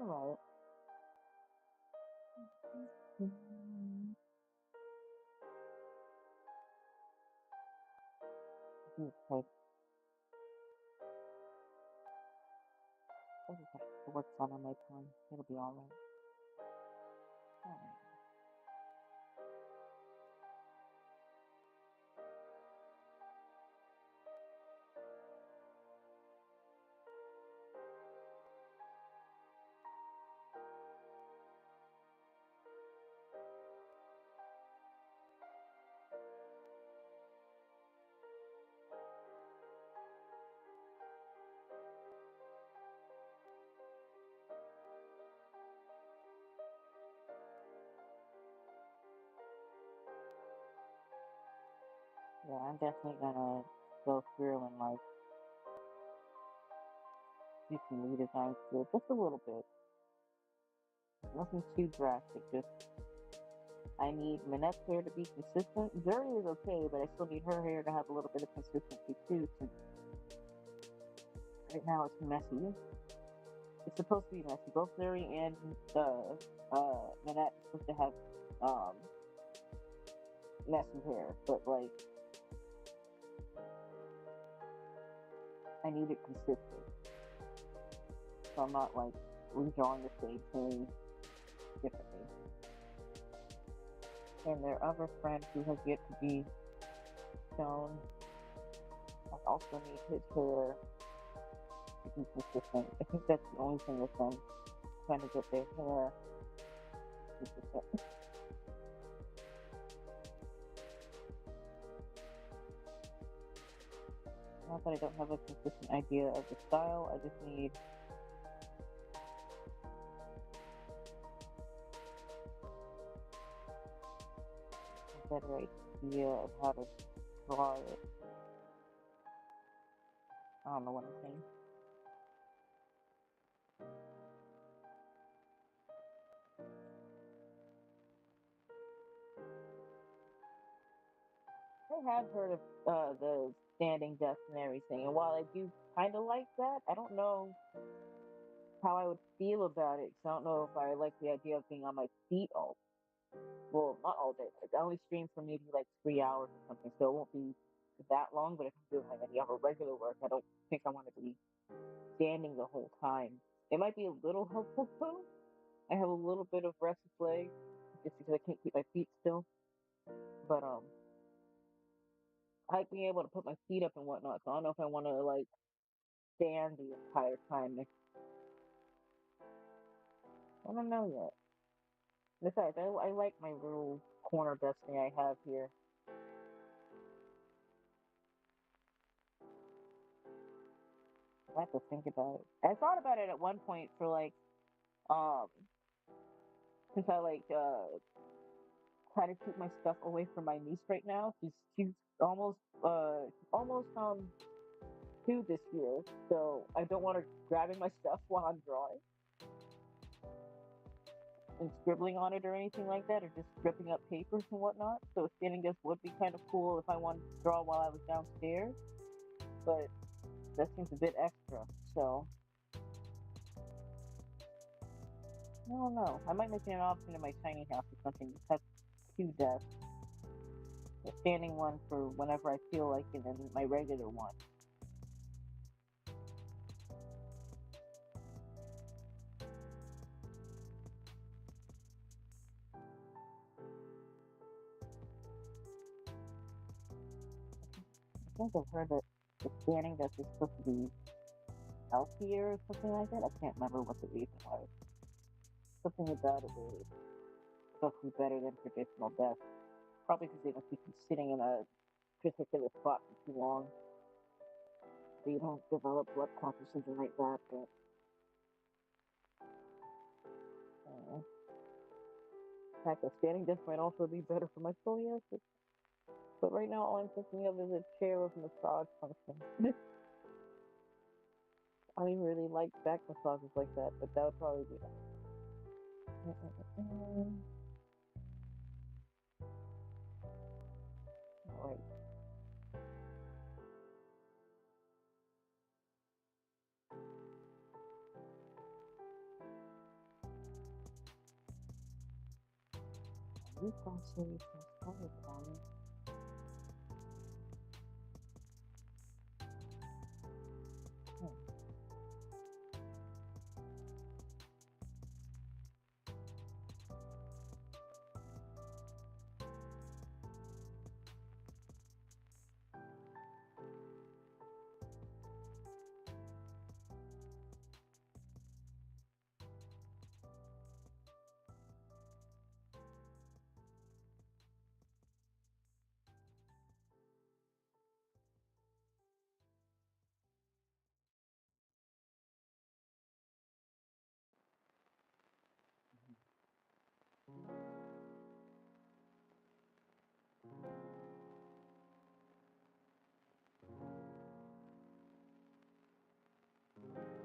Alright. Okay. The work's on my time. It'll be alright. Alright. Yeah, I'm definitely gonna go through and like do some redesigns to it, just a little bit. Nothing too drastic, just I need Minette's hair to be consistent. Zuri is okay, but I still need her hair to have a little bit of consistency too, since right now it's messy. It's supposed to be messy. Both Zuri and Minette are supposed to have messy hair, but like I need it consistent. So I'm not like redrawing the same thing differently. And their other friend who has yet to be shown, I also need his hair to be consistent. I think that's the only thing with them, trying to get their hair consistent. Not that I don't have a consistent idea of the style, I just need a better idea of how to draw it. I don't know what I'm saying. I have heard of the standing desk and everything, and while I do kind of like that, I don't know how I would feel about it, because I don't know if I like the idea of being on my feet not all day. Like, I only stream for maybe like 3 hours or something, so it won't be that long, but if I'm doing like any other regular work, I don't think I want to be standing the whole time. It might be a little helpful though. I have a little bit of restless legs, just because I can't keep my feet still. But I like being able to put my feet up and whatnot, so I don't know if I want to like stand the entire time. I don't know yet. Besides, I like my little corner desk thing I have here. I have to think about it. I thought about it at one point for like, um, since I like try to keep my stuff away from my niece right now. She's almost almost 2 this year, so I don't want her grabbing my stuff while I'm drawing and scribbling on it or anything like that, or just ripping up papers and whatnot. So a standing desk would be kind of cool if I wanted to draw while I was downstairs, but that seems a bit extra. So I don't know. I might make it an option in my tiny house or something. Just have 2 desks, a standing one for whenever I feel like it, and my regular one. I think I've heard that the standing desk is supposed to be healthier or something like that. I can't remember what the reason was. Something about it was supposed to be better than traditional desks. Probably because they don't keep you sitting in a particular spot for too long. So you don't develop blood clots or something like that. But in fact, a standing desk might also be better for my scoliosis. But right now, all I'm thinking of is a chair with massage function. I don't even really like back massages like that, but that would probably be nice. Alright. Reconciliation started on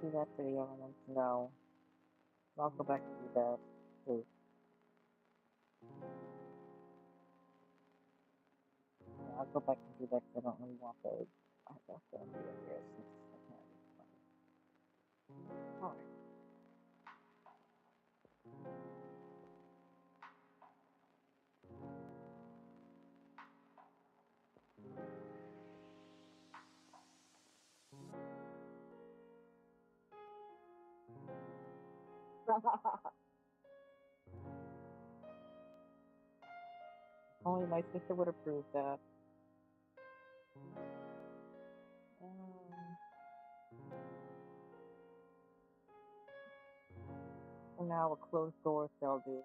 see that for the elements? No. I'll go back and do that too. Yeah, I'll go back and do that because I don't really want those. I have to do it here since I can't really find it. Alright. Only my sister would approve that. And now a closed door shall do.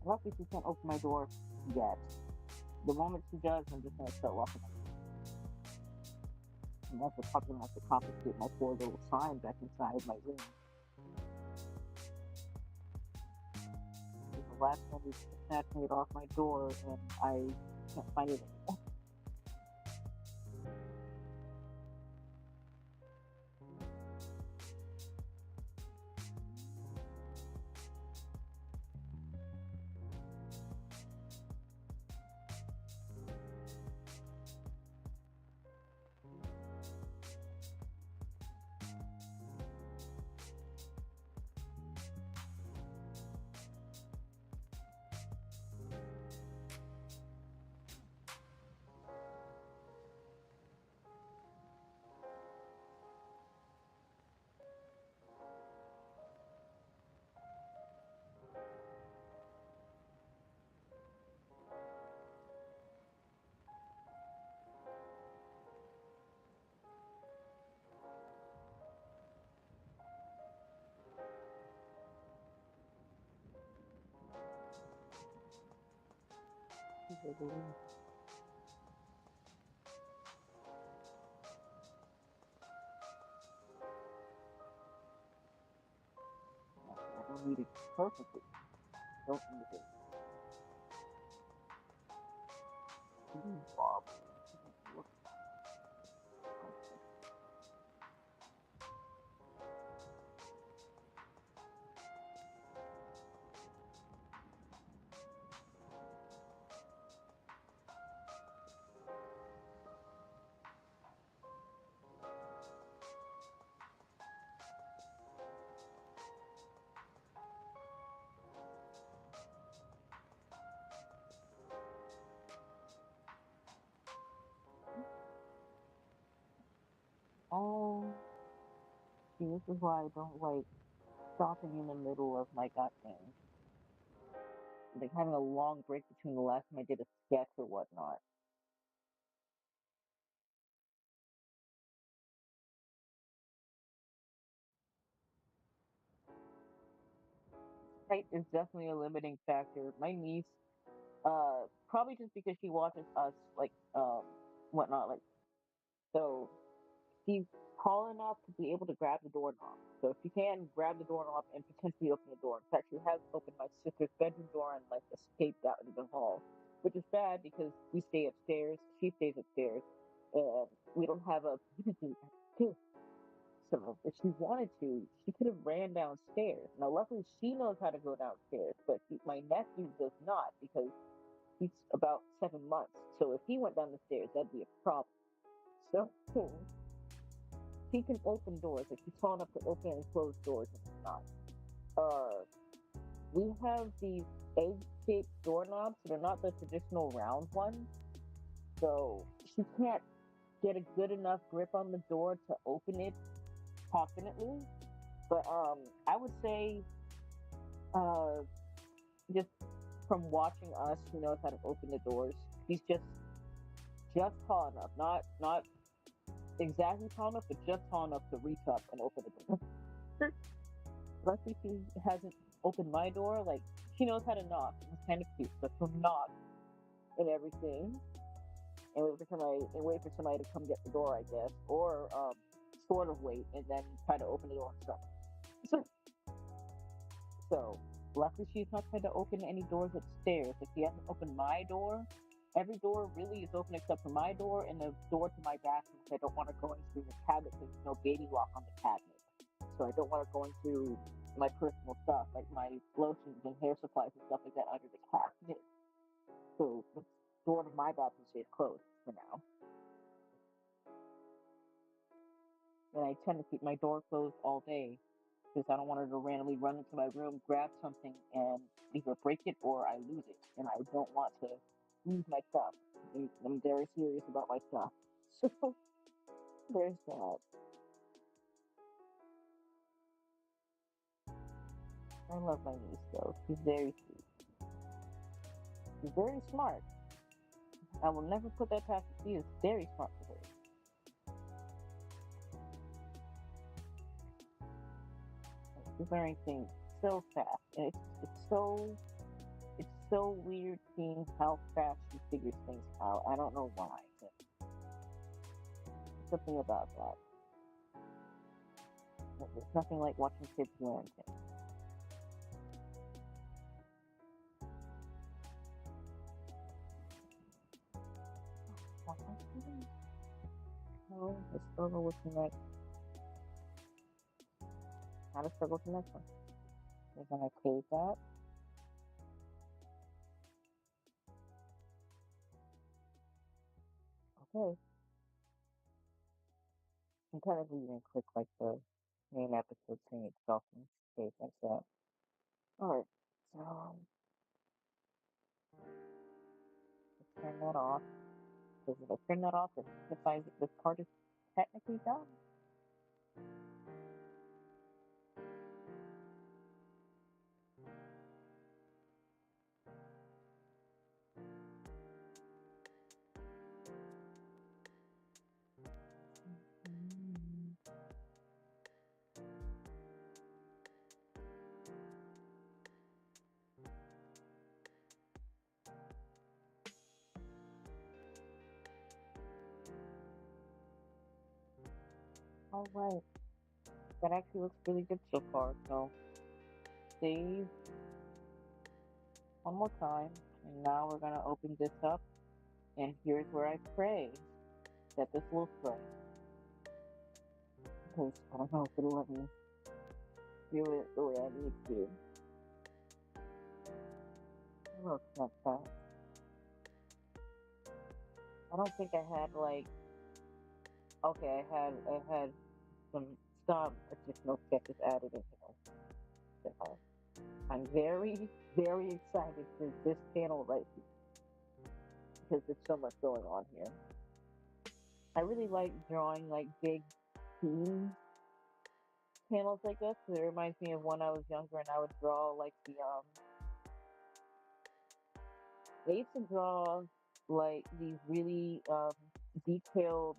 Lucky she can't open my door yet. The moment she does, I'm just gonna start walking. Unless the puppy wants to confiscate my poor little sign back inside my room. The last time he snatched it off my door, and I can't find it anymore. read it perfectly. Don't use it. Bob. Oh, see, this is why I don't like stopping in the middle of my goddamn, like having a long break between the last time I did a sketch or whatnot. Height is definitely a limiting factor. My niece, probably just because she watches us, like, whatnot, like, so she's tall enough to be able to grab the doorknob. So if she can grab the doorknob and potentially open the door. In fact, she has opened my sister's bedroom door and like escaped out into the hall, which is bad because we stay upstairs. She stays upstairs, and we don't have a too. So if she wanted to, she could have ran downstairs. Now, luckily, she knows how to go downstairs, but my nephew does not because he's about 7 months. So if he went down the stairs, that'd be a problem. So he can open doors. Like he's tall enough to open and close doors and whatnot. We have these egg-shaped doorknobs. So they're not the traditional round ones. So she can't get a good enough grip on the door to open it confidently. But I would say, just from watching us, she knows how to open the doors. She's just tall enough, not exactly tall enough, but just tall enough to reach up and open the door. Luckily, she hasn't opened my door. Like she knows how to knock. It's kind of cute, so she'll knock and everything, and wait for somebody to come get the door, I guess, or sort of wait and then try to open the door and stuff. So luckily, she's not tried to open any doors upstairs. If she hasn't opened my door, every door really is open except for my door and the door to my bathroom. I don't want her going through the cabinet because there's no baby lock on the cabinet. So I don't want her going through my personal stuff, like my lotions and hair supplies and stuff like that under the cabinet. So the door to my bathroom stays closed for now. And I tend to keep my door closed all day because I don't want her to randomly run into my room, grab something, and either break it or I lose it. And I don't want to lose my stuff. I'm very serious about my stuff. So there's that. I love my niece though. She's very sweet. She's very smart. I will never put that past her. She is very smart for her. She's learning things so fast. And it's so weird seeing how fast she figures things out. I don't know why, but something about that. There's nothing like watching kids learn things. No, let's go with the next. Now let's go to the next one. We're gonna close that. Okay. I'm kind of leaving quick like the main episode saying itself and save like that. Alright, so let's turn that off. Because if I turn that off, it signifies that this part is technically done. Alright. That actually looks really good so far, so save one more time, and now we're gonna open this up, and here's where I pray that this will spray. Because I don't know if it'll let me do it the way I need to. I'll accept that. I don't think I had like, okay, I had some additional sketches added in here. So I'm very, very excited for this panel right here because there's so much going on here. I really like drawing like big theme panels like this. It reminds me of when I was younger and I would draw like I used to draw like these really detailed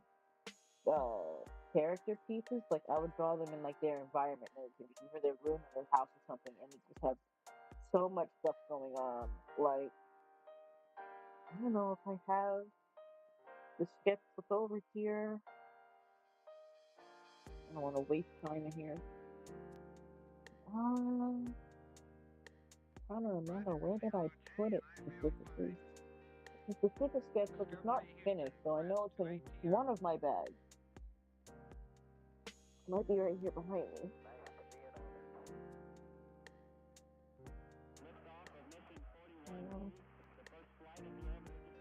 character pieces. Like I would draw them in like their environment, either their room or their house or something, and it just has so much stuff going on. Like I don't know if I have the sketchbook over here. I don't want to waste time in here. Trying to remember where did I put it specifically. The specific sketchbook is not finished, so I know it's in one of my bags. It might be right here behind me.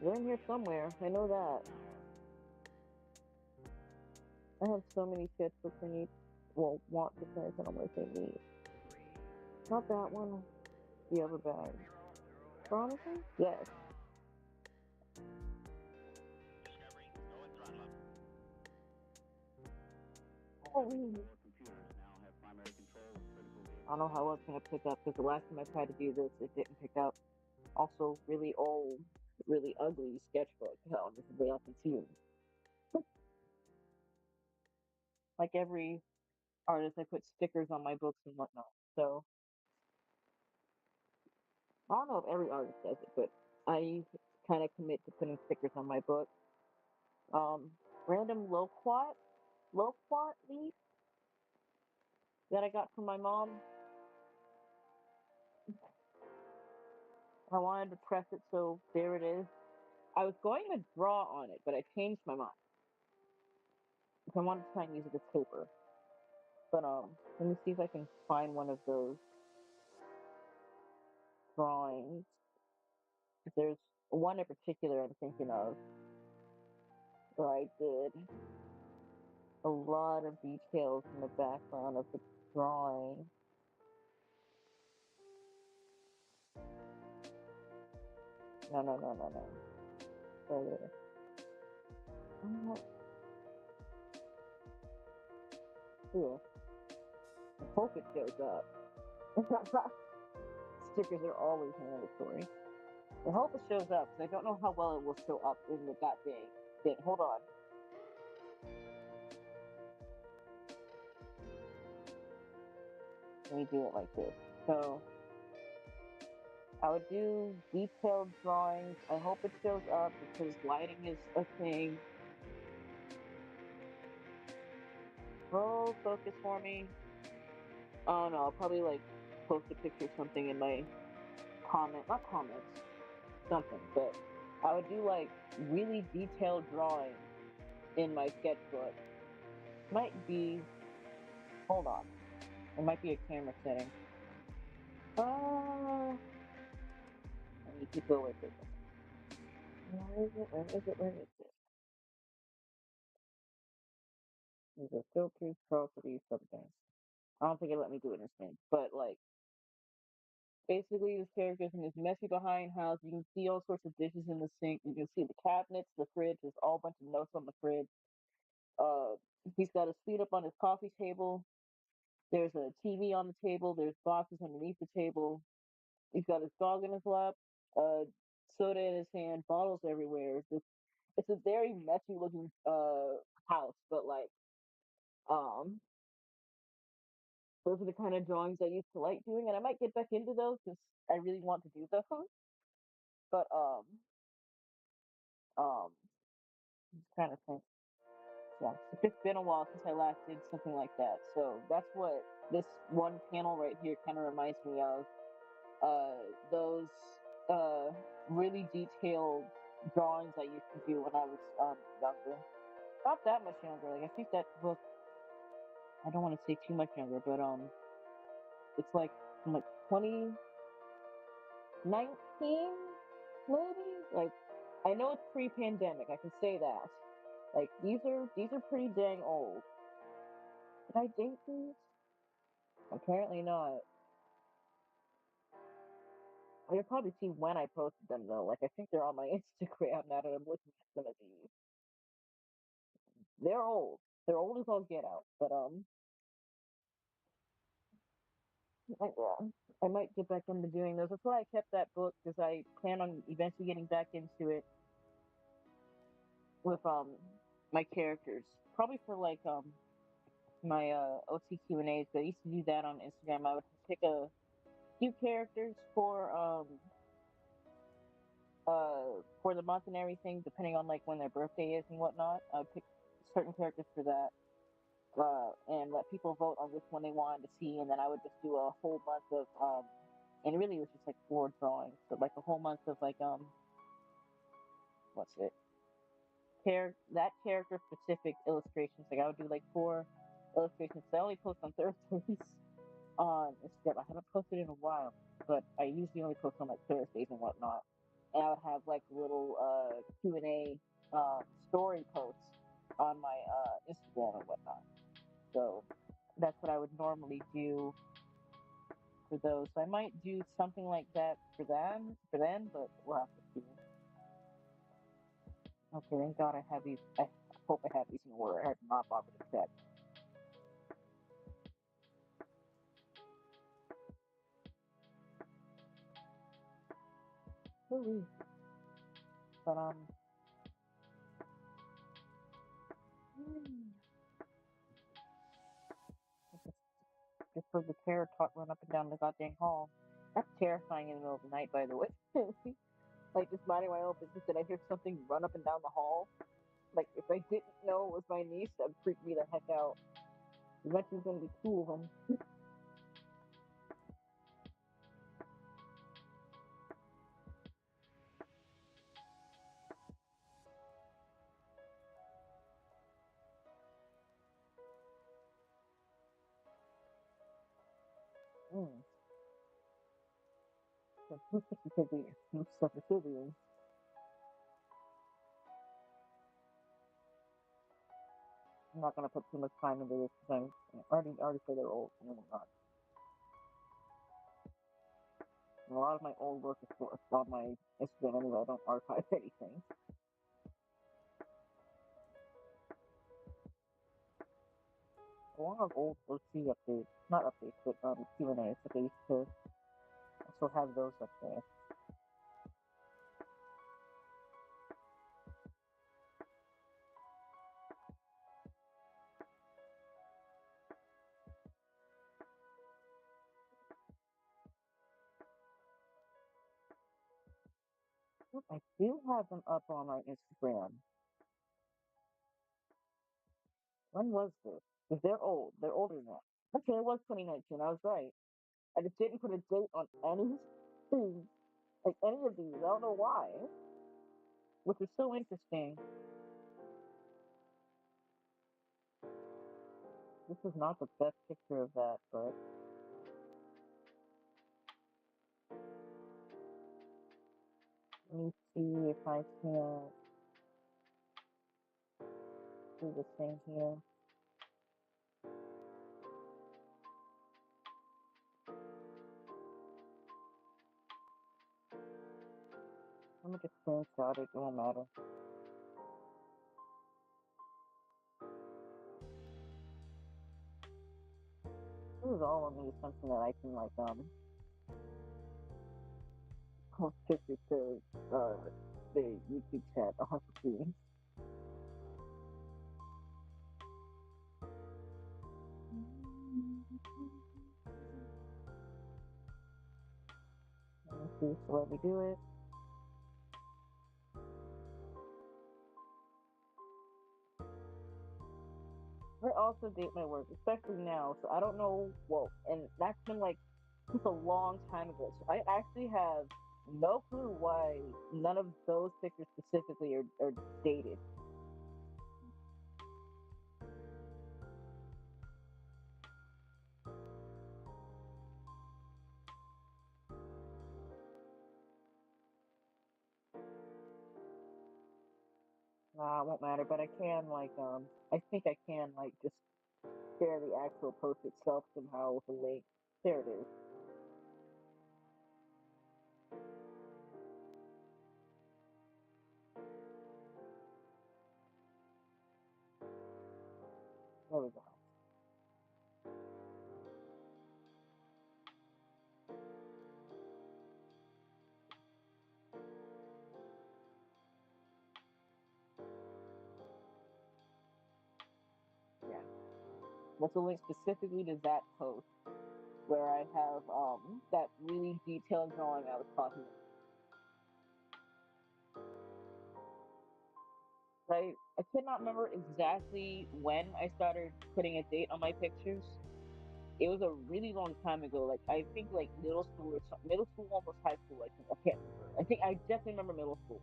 They're in here somewhere. I know that. I have so many sketchbooks I need. Well, want to finish, and I'm going to say need. Not that one. The other bag. Promising? Yes. Oh. I don't know how it's going to pick up because the last time I tried to do this, it didn't pick up. Also, really old, really ugly sketchbook. Hell, this is way up too. Like every artist, I put stickers on my books and whatnot. So I don't know if every artist does it, but I kind of commit to putting stickers on my book. Random loquat leaf that I got from my mom. I wanted to press it, so there it is. I was going to draw on it, but I changed my mind. I wanted to try and use it as paper. But let me see if I can find one of those drawings. There's one in particular I'm thinking of where I did a lot of details in the background of the drawing. No. Further. Cool. I hope it shows up. Stickers are always mandatory. I hope it shows up because I don't know how well it will show up in that big. Hold on. Let me do it like this. So I would do detailed drawings. I hope it shows up because lighting is a thing. Roll focus for me. Oh no, I'll probably like post a picture of something in my not comments, something, but I would do like really detailed drawings in my sketchbook. Might be, hold on, it might be a camera setting. I need to go with it. Where is it? There's a filters, properties, something. I don't think it let me do it in instant, but like, basically this character's in this messy behind house. You can see all sorts of dishes in the sink. You can see the cabinets, the fridge. There's all a bunch of notes on the fridge. He's got his feet up on his coffee table. There's a TV on the table. There's boxes underneath the table. He's got his dog in his lap. Soda in his hand. Bottles everywhere. It's a very messy looking house, but like those are the kind of drawings I used to like doing, and I might get back into those because I really want to do those. But I'm just trying to think. Yeah, it's just been a while since I last did something like that. So that's what this one panel right here kind of reminds me of those really detailed drawings I used to do when I was younger. Not that much younger. Like I think that book, I don't want to say too much younger, but it's like from like 2019 maybe. Like I know it's pre-pandemic. I can say that. Like these are pretty dang old. Did I date these? Apparently not. You'll probably see when I posted them though. Like I think they're on my Instagram now that I'm looking at some of these. They're old. They're old as all get out. But yeah, I might get back into doing those. That's why I kept that book because I plan on eventually getting back into it with my characters. Probably for like my OT Q&As. But I used to do that on Instagram. I would pick a few characters for the month and everything, depending on like when their birthday is and whatnot. I would pick certain characters for that. And let people vote on which one they wanted to see, and then I would just do a whole month of and really it was just like 4 drawings, but like a whole month of like what's it? That character specific illustrations. Like I would do like 4 illustrations. I only post on Thursdays on Instagram. I haven't posted in a while, but I usually only post on like Thursdays and whatnot. And I would have like little Q&A story posts on my Instagram and whatnot. So that's what I would normally do for those. So I might do something like that for them, but we'll have to see. Okay, thank God I have these. I hope I have these in order. I had not bothered to check. Really? But just for the terror talk run up and down the goddamn hall. That's terrifying in the middle of the night, by the way. Like just minding my own business, and I hear something run up and down the hall. Like if I didn't know it was my niece, that'd freak me the heck out. Eventually, there's gonna be 2 of them. Sensitivity. I'm not gonna put too much time into this because I already say they're old. Oh my god. And a lot of my old work is on my Instagram anyway. I don't archive anything. A lot of old OC updates, not updates, but Q&As that they used to also have those up there. I do have them up on my Instagram. When was this? Because they're old. They're older now. Okay, it was 2019. I was right. I just didn't put a date on anything, like any of these. I don't know why, which is so interesting. This is not the best picture of that, but let me see if I can do this thing here. Let me just screenshot it. It won't matter. This is all on the assumption that I can like post pictures to the YouTube chat. I'll have to see. Let me see. So let me do it. We're also date my work, especially now. So I don't know. Well, and that's been like it's a long time ago. So I actually have no clue why none of those pictures specifically are dated. Nah, it won't matter. But I can like I think I can like just share the actual post itself somehow with a link. There it is. There we go. Yeah. That's a link specifically to that post where I have that really detailed drawing I was talking about. I cannot remember exactly when I started putting a date on my pictures. It was a really long time ago. Like I think like middle school or something, middle school almost high school. I think I can't remember. I think I definitely remember middle school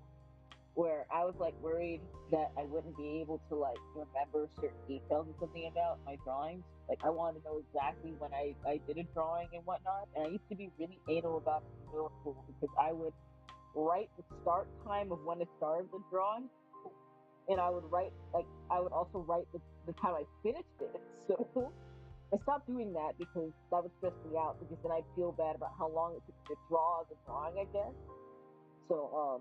where I was like worried that I wouldn't be able to like remember certain details of something about my drawings. Like I wanted to know exactly when I did a drawing and whatnot. And I used to be really anal about it in middle school because I would write the start time of when I started the drawing, and I would write like I would also write the time I finished it. So I stopped doing that because that would stress me out because then I'd feel bad about how long it took me to draw the drawing, I guess. So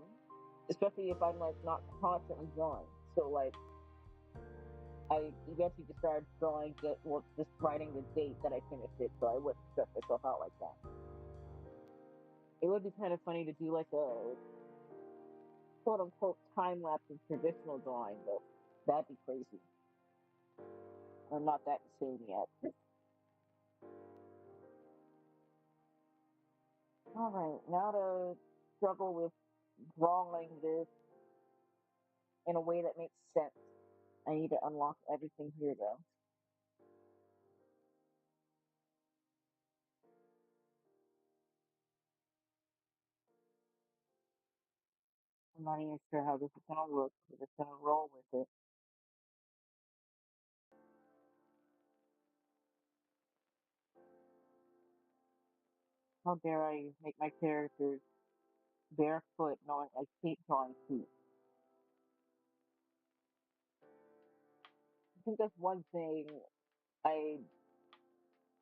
especially if I'm like not constantly drawing. So like I eventually just started drawing just writing the date that I finished it so I wouldn't stress myself out like that. It would be kind of funny to do like a quote unquote time lapse of traditional drawing though. That'd be crazy. I'm not that insane yet. All right, now to struggle with drawing this in a way that makes sense. I need to unlock everything here though. I'm not even sure how this is gonna look. We're just gonna roll with it. How dare I make my characters barefoot knowing I hate drawing feet? I think that's one thing I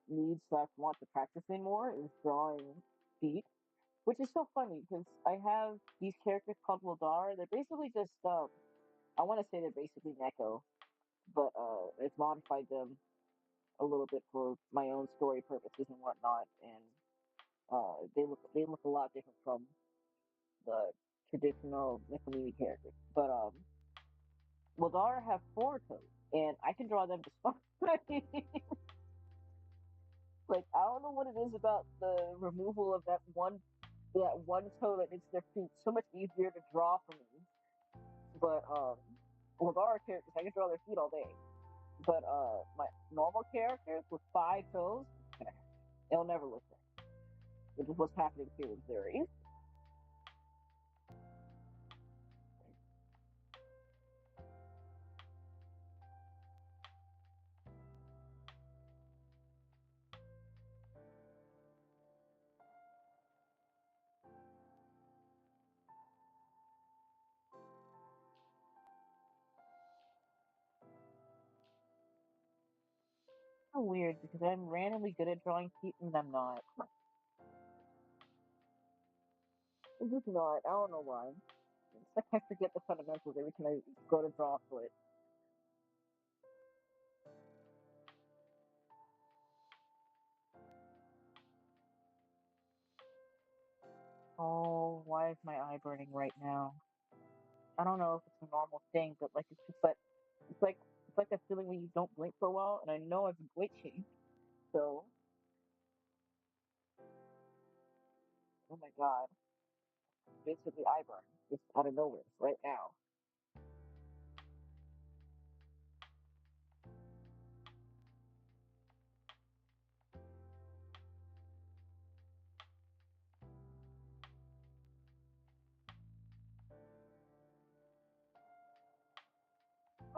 need slash want to practice in more is drawing feet. Which is so funny because I have these characters called Wildar. They're basically just I want to say they're basically Neko, but I've modified them a little bit for my own story purposes and whatnot, and they look a lot different from the traditional Nicolini characters. But Wildar have four toes, and I can draw them just fine. Like I don't know what it is about the removal of that one toe that makes their feet so much easier to draw for me. But with our characters, I can draw their feet all day. But my normal characters with five toes, they'll never look right. Which is what's happening here with Zuri. So weird because I'm randomly good at drawing feet and I'm not. I'm just not. I don't know why. It's like I forget the fundamentals every time I go to draw a foot. Oh, why is my eye burning right now? I don't know if it's a normal thing, but like it's like a feeling when you don't blink for a while, and I know I've been blinking. So, oh my god, basically eye burn just out of nowhere right now.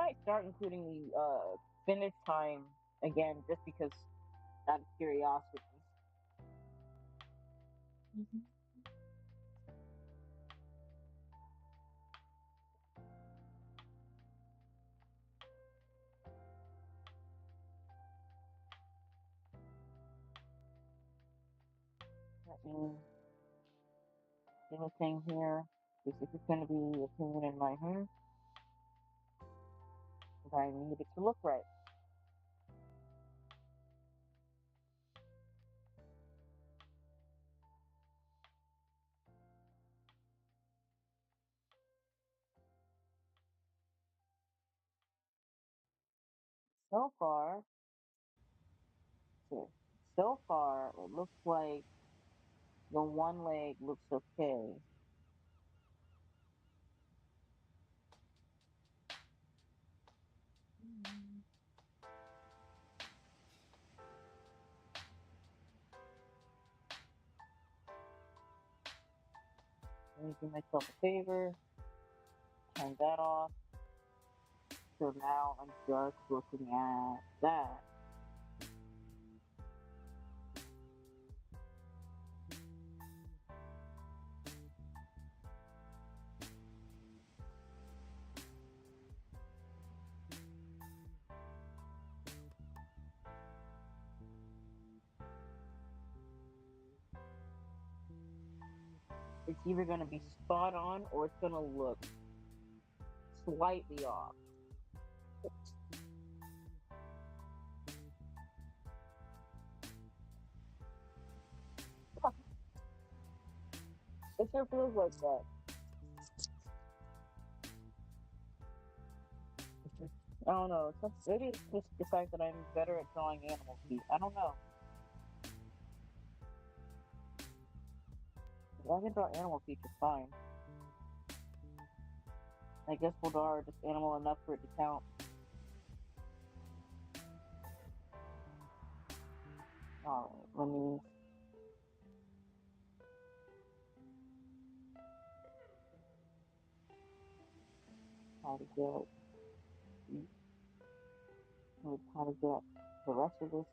might start including the finish time again, just because out of curiosity. Let me do a thing here. This is going to be a opinion in my hair. But I need it to look right. So far, so far, it looks like the one leg looks okay. Let me do myself a favor, turn that off. So now I'm just looking at that. It's either going to be spot on or it's going to look slightly off. It sure feels like that. I don't know. Maybe it's just the fact that I'm better at drawing animal feet. I don't know. I can draw animal feet just fine. I guess Buldar are just animal enough for it to count. Alright, let me... How to get the rest of this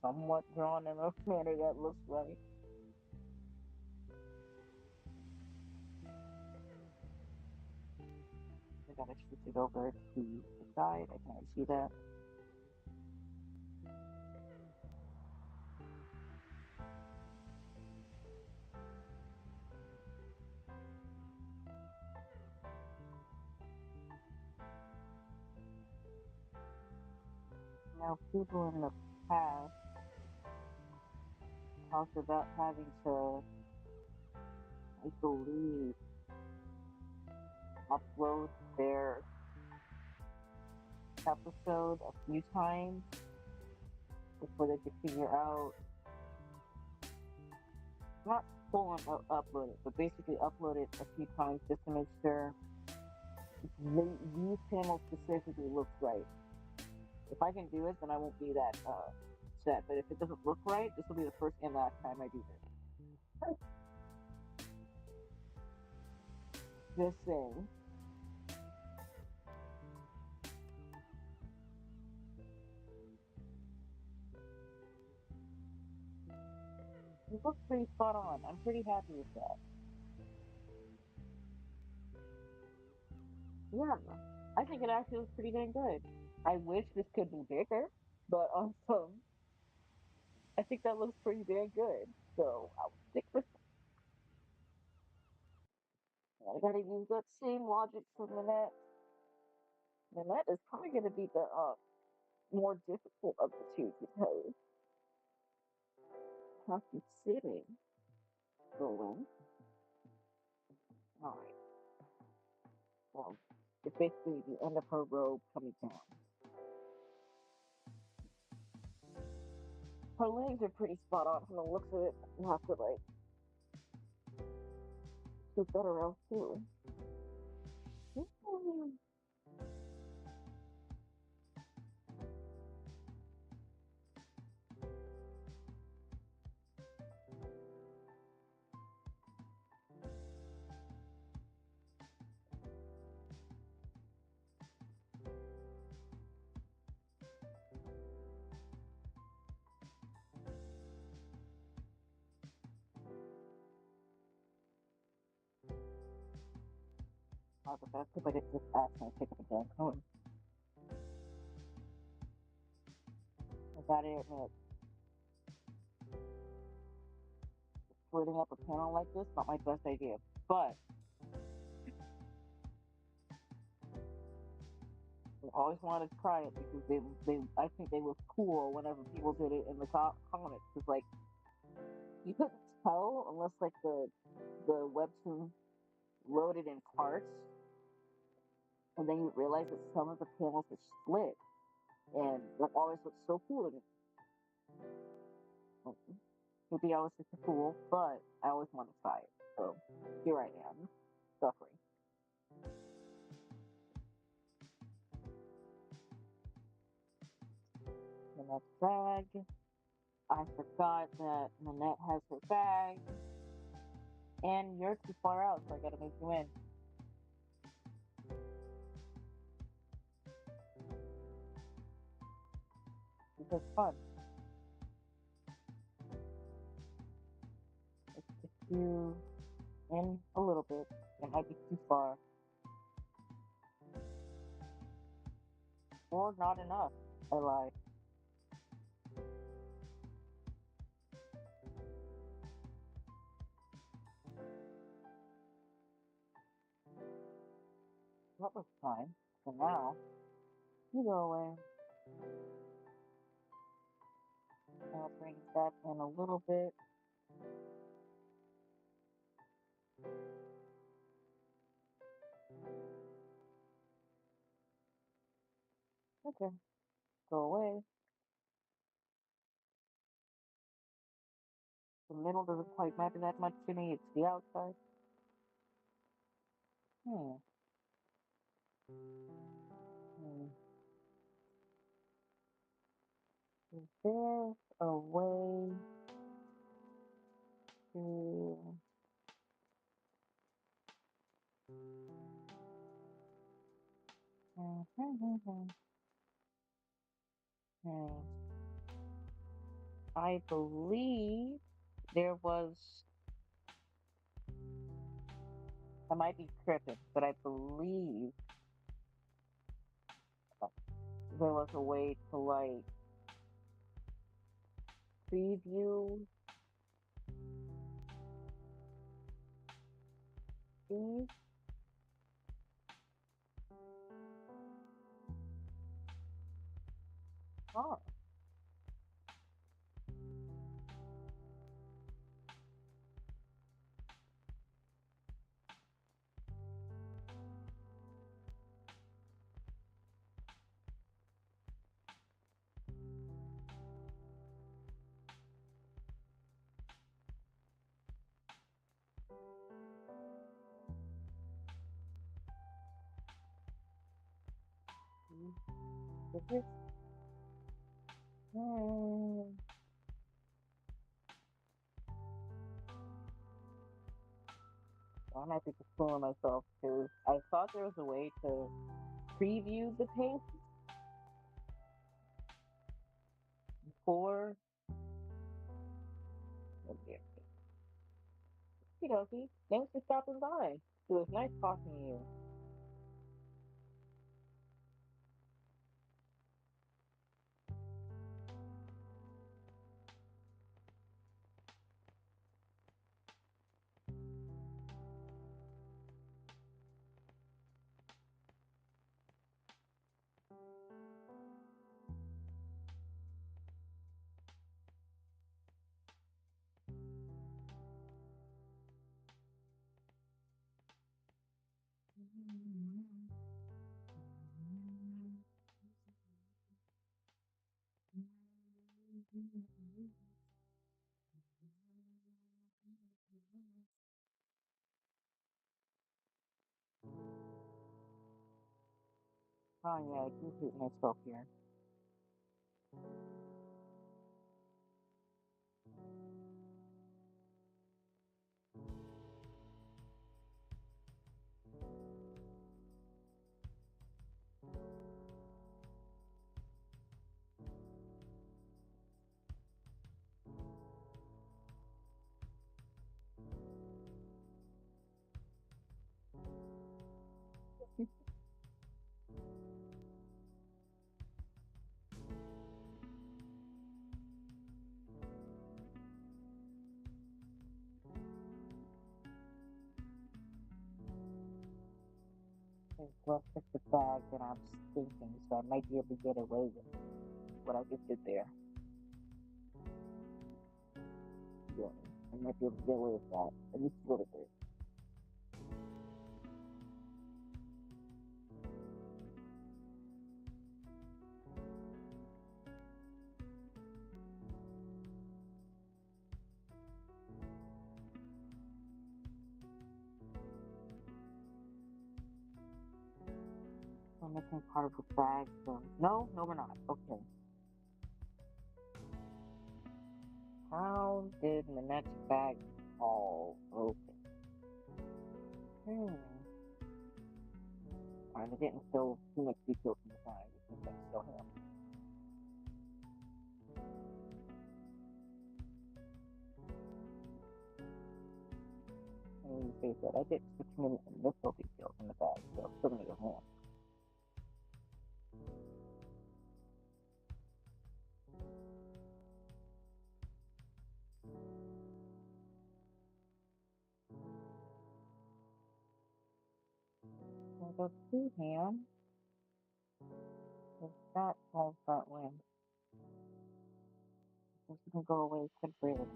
somewhat drawn in a manner that looks right. I gotta switch it over to the side. I can't see that. Now, people in the past talked about having to, I believe, upload their episode a few times before they could figure out, not full on upload it, but basically upload it a few times just to make sure these panels specifically looks right. If I can do it, then I won't be that set. But if it doesn't look right, this will be the first and last time I do this. Just saying. It looks pretty spot on. I'm pretty happy with that. Yeah, I think it actually looks pretty dang good. I wish this could be bigger, but I think that looks pretty dang good. So I'll stick with it. I gotta use that same logic for Minette. Minette is probably gonna be the more difficult of the two because how she's sitting. Going. Alright. Well, it's basically the end of her robe coming down. Her legs are pretty spot on from the looks of it. You have to like get that around too. I was asking, but it just asked me to pick up a damn phone. I gotta admit, splitting up a panel like this, not my best idea. But I always wanted to try it because I think they was cool whenever people did it in the comics. Cause like you couldn't tell unless like the webtoon loaded in parts, and then you realize that some of the panels are split, and that always looks so cool. Maybe I was just a fool, but I always want to try it. So here I am, suffering. The next bag. I forgot that Nanette has her bag. And you're too far out, so I gotta make you in. Because fun. Let's get you in a little bit. It might be too far. Or not enough. I lied. That was fine. So now, you go away. I'll bring that in a little bit. Okay. Go away. The middle doesn't quite matter that much to me. It's the outside. Is there a way to... I believe there was... I might be tripping, but I believe there was a way to, like, preview these. Oh. Is this? I might be just fooling myself because I thought there was a way to preview the page before. Okay, dokie. Thanks for stopping by. It was nice talking to you. Oh yeah, I do hate myself here. Well, check the bag that I'm thinking, so I might be able to get away with what I just did there. Yeah, I might be able to get away with that, at least a little bit. We're missing part of the bag, so no, we're not. Okay. How did the next bag fall open? Alright, I didn't show too much detail from the bag. I think that's still him. And you say that I didn't see too many initial details in the bag, so still gonna go him. I'll go to him. If that falls that way, this can go away quick, really.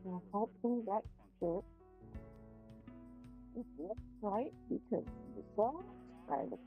Well, hopefully that should. It looks right because the song started.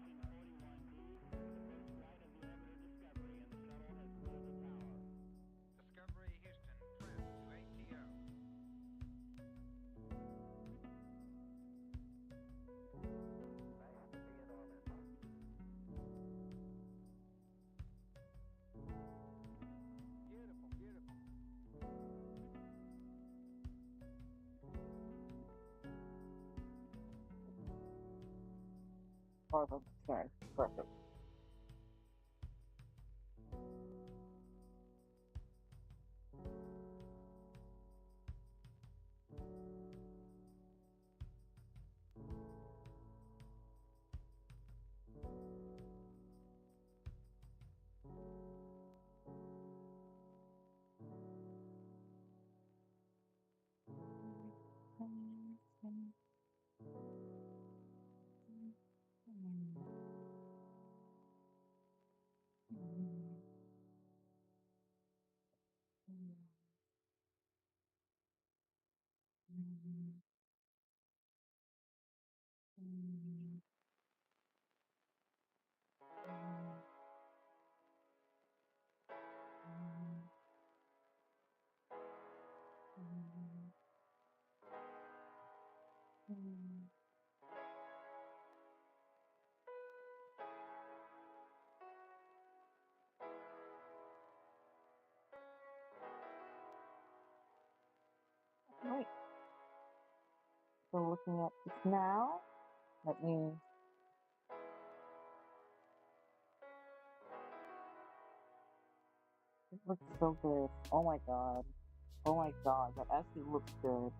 Perfect. Sorry. Perfect. Right. So looking at this now, let me. It looks so good. Oh my god. Oh my god. That actually looks good.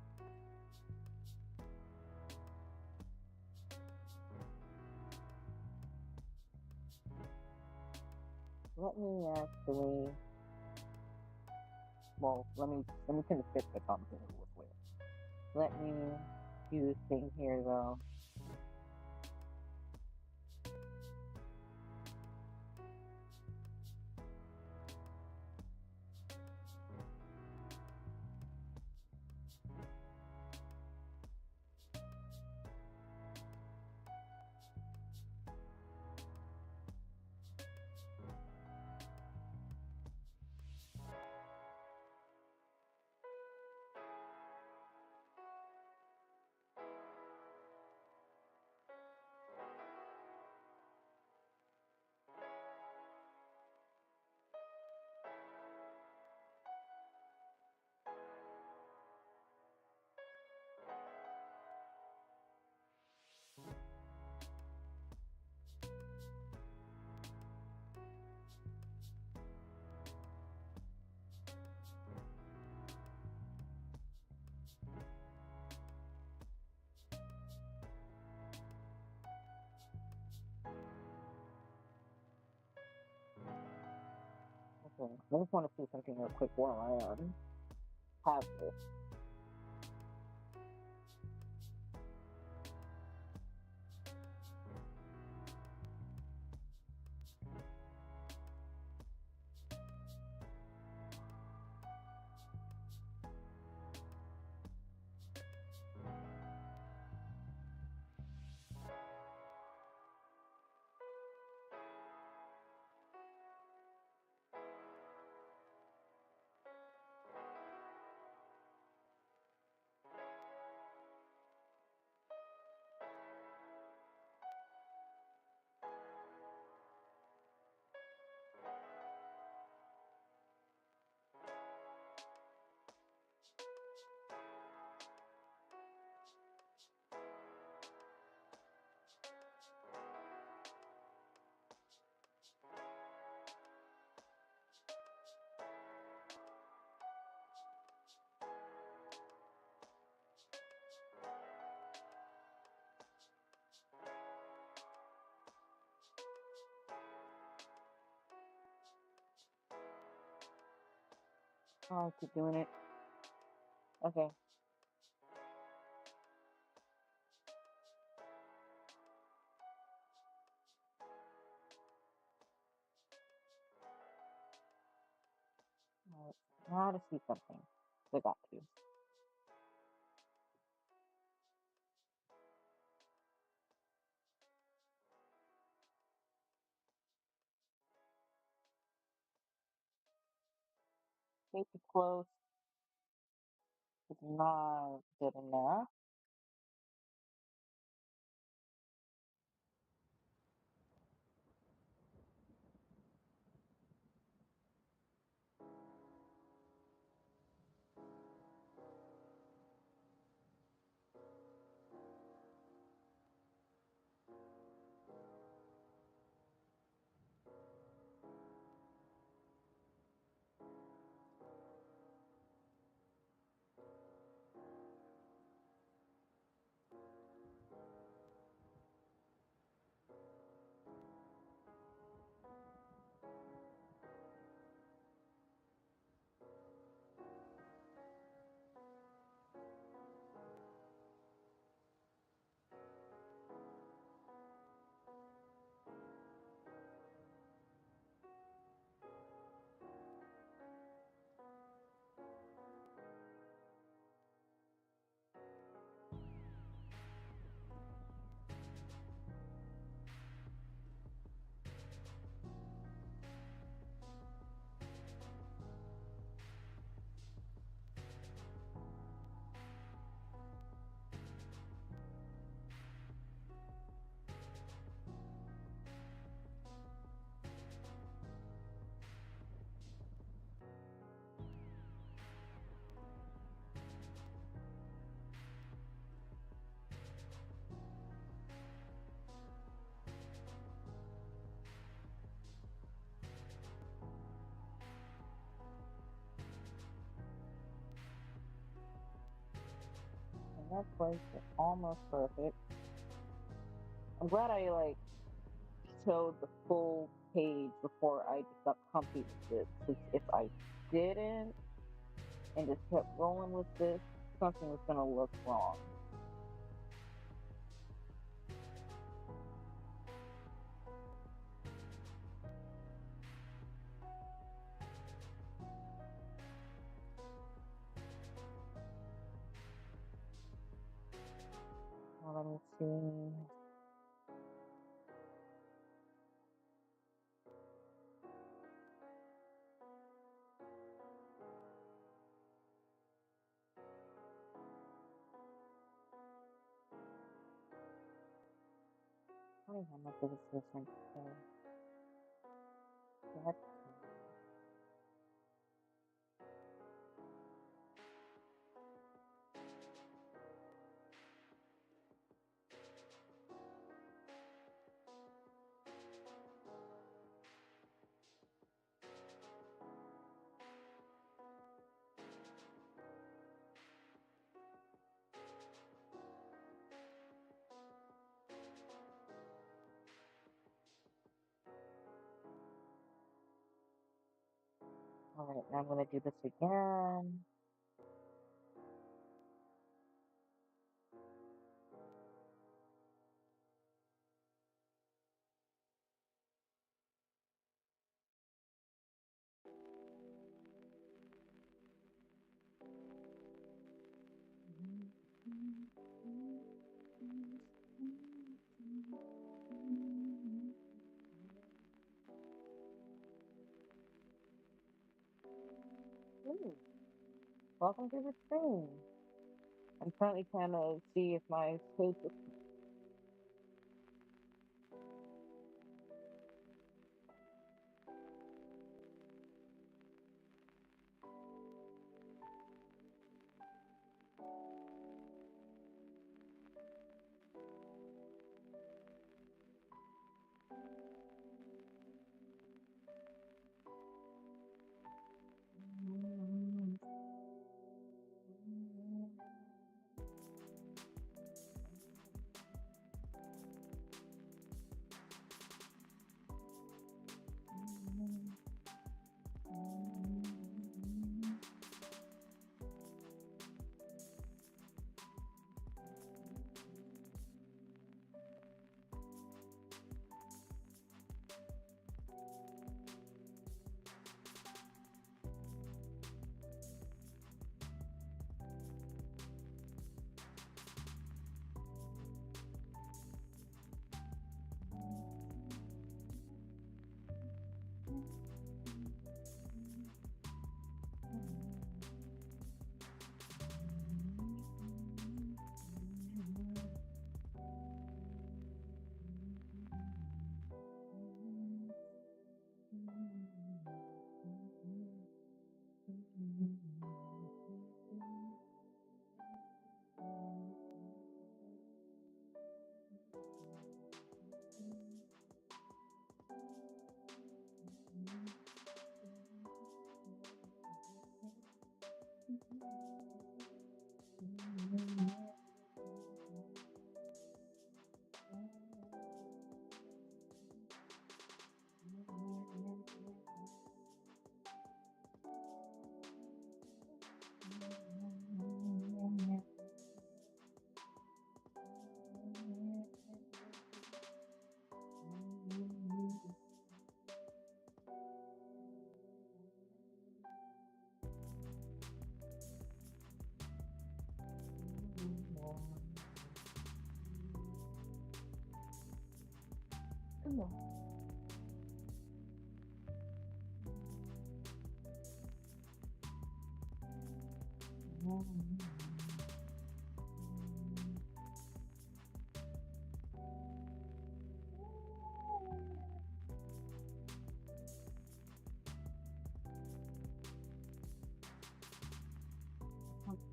Let me actually. Well, let me finish this conversation real quick. Let me do this thing here though. I just want to see something real quick while I have this. Oh, keep doing it. Okay. Now to see something. I got to. Keep it close. It's not good enough. And that place is almost perfect. I'm glad I showed the full page before I just got comfy with this. Because if I didn't and just kept rolling with this, something was gonna look wrong. Now let me see. I don't even know how much of this one. That's Alright, now I'm gonna do this again. Ooh, welcome to the stream. I'm currently trying to see if my space is.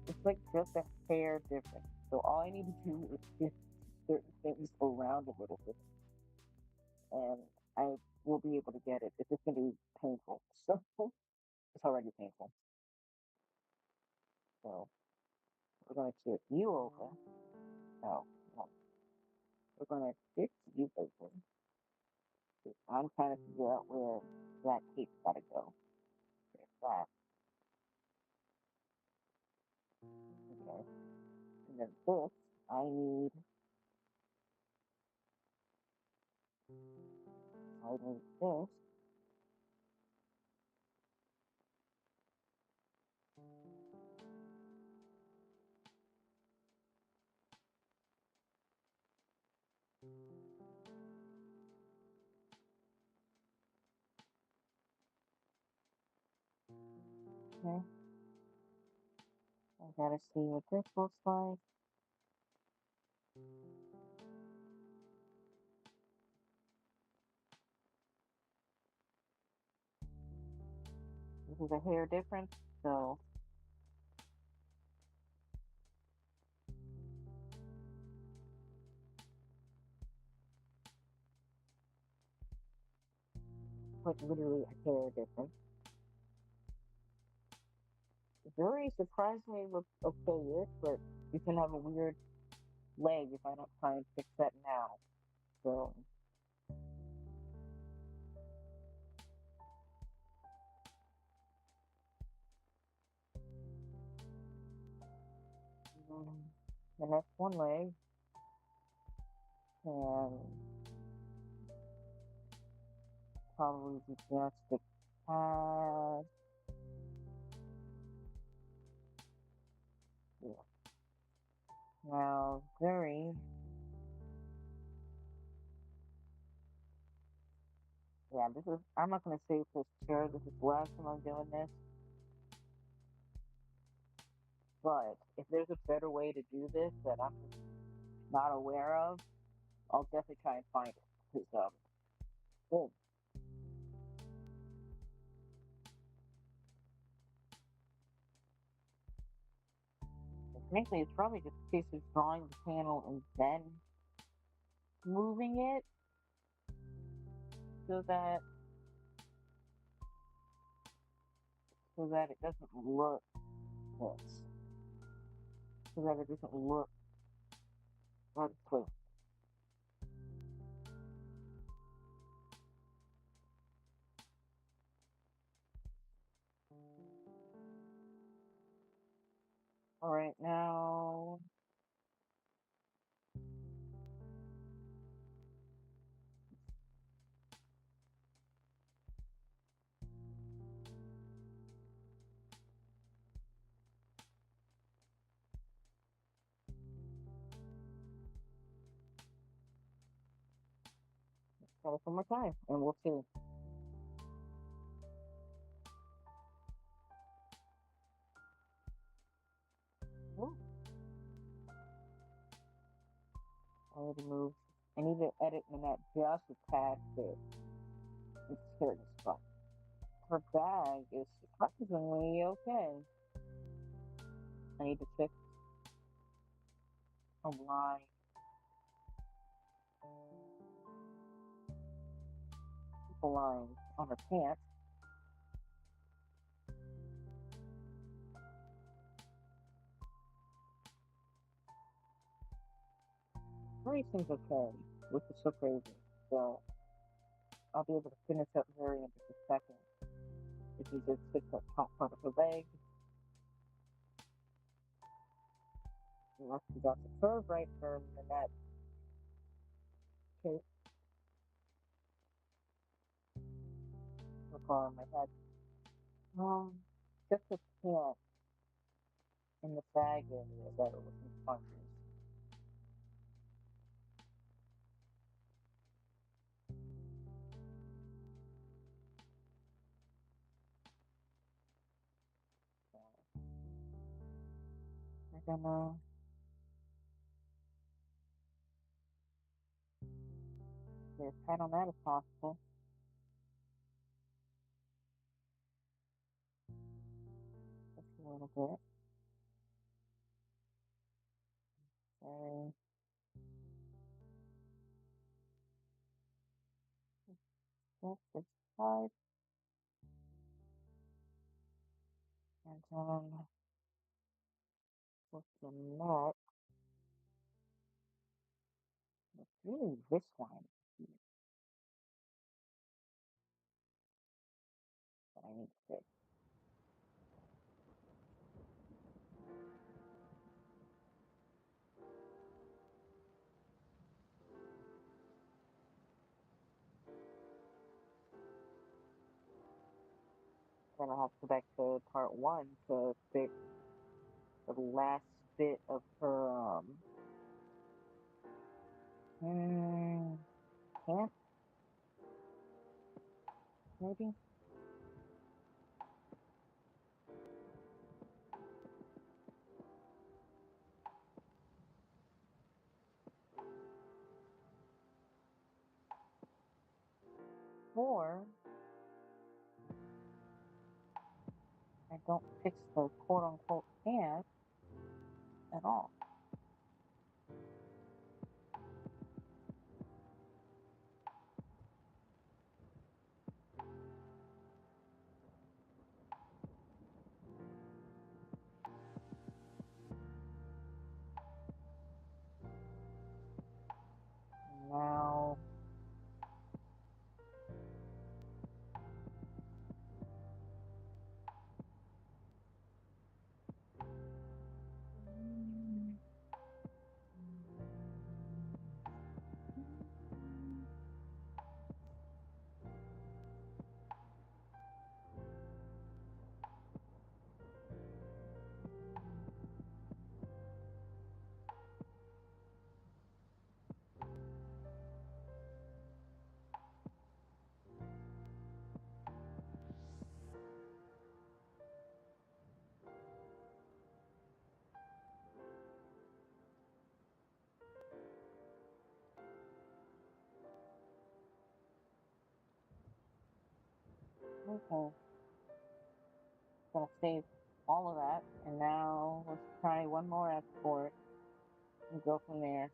It's like just a hair difference. So all I need to do is just certain things around a little bit, and I will be able to get it. It's just gonna be painful. So it's already painful. So we're gonna tip you over. No, no. We're gonna fix you open. I'm trying to figure out where that cape's gotta go. There's that. Okay. And then this, I need this. Okay. I gotta see what this looks like. This is a hair difference, so like literally a hair difference. Very surprisingly looks okay-ish, but you can have a weird leg if I don't try and fix that now. So the next one leg can probably be just a tad. Yeah. Now, yeah, this is, I'm not going to say for sure this is the last time I'm doing this, but if there's a better way to do this that I'm not aware of, I'll definitely try and find it. Because, boom. Frankly, it's probably just a case of drawing the panel and then moving it so that it doesn't look this. So that it doesn't look like this. Alright, now let's try it one more time and we'll see. Ooh. I need to move. I need to edit the net just a tad bit. It's certain spot. Her bag is surprisingly okay. I need to fix a line. A line on her pants. Everything's okay, which is so crazy. So I'll be able to finish up Mary in just a second. If you just fix that top part of her leg. And once you got the curve right from the net. Okay. Recall in my head. Just a pant in the bag area that are looking funky. We're gonna get as tight on that as possible. Just a little bit. Okay. Just this side. And then with the net, it's really this line here that I need to fix. Then I'll have to go back to part 1 to fix the last bit of her pants, maybe? Or I don't fix the quote-unquote pants at all. Now, Okay. Gonna save all of that, and now let's try one more export and go from there.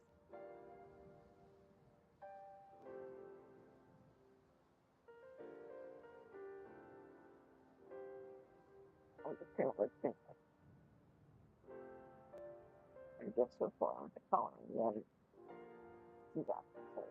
Let's see. I guess so far on the color, then do that first.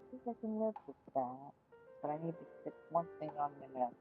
I think I can live with that, but I need to fix one thing on the net.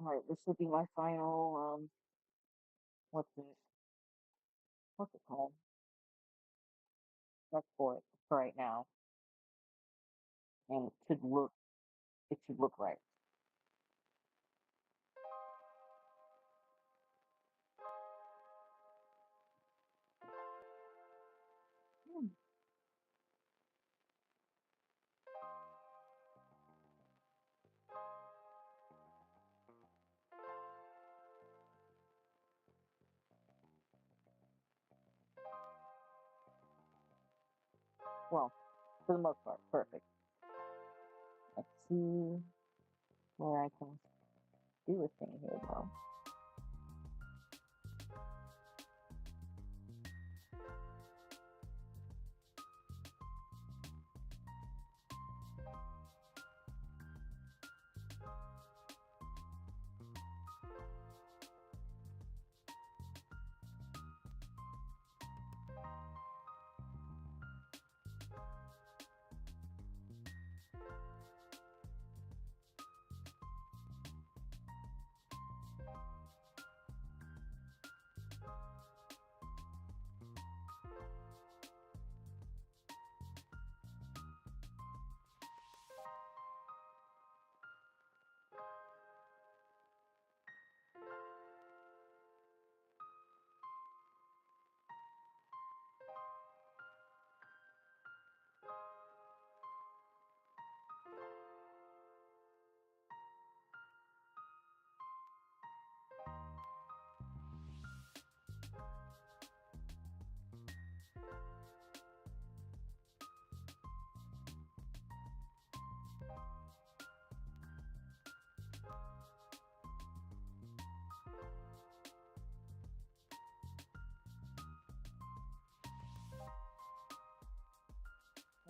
Alright, this will be my final, what's it called? That's for it for right now. And it should look right. Well, for the most part, perfect. Let's see where I can do a thing here, though.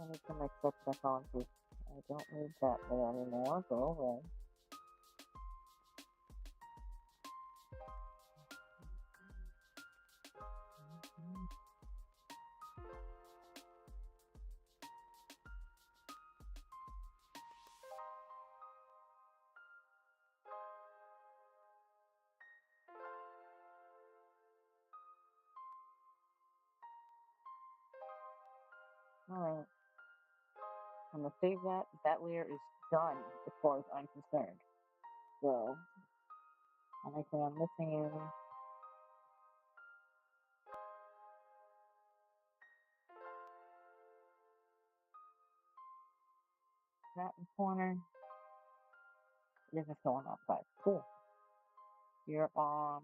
I need to turn my clip back on because I don't need that there anymore. Go away. Alright. I'm gonna save that. That layer is done as far as I'm concerned. So, only thing I'm missing is that in the corner. This is going outside. Cool. You're on.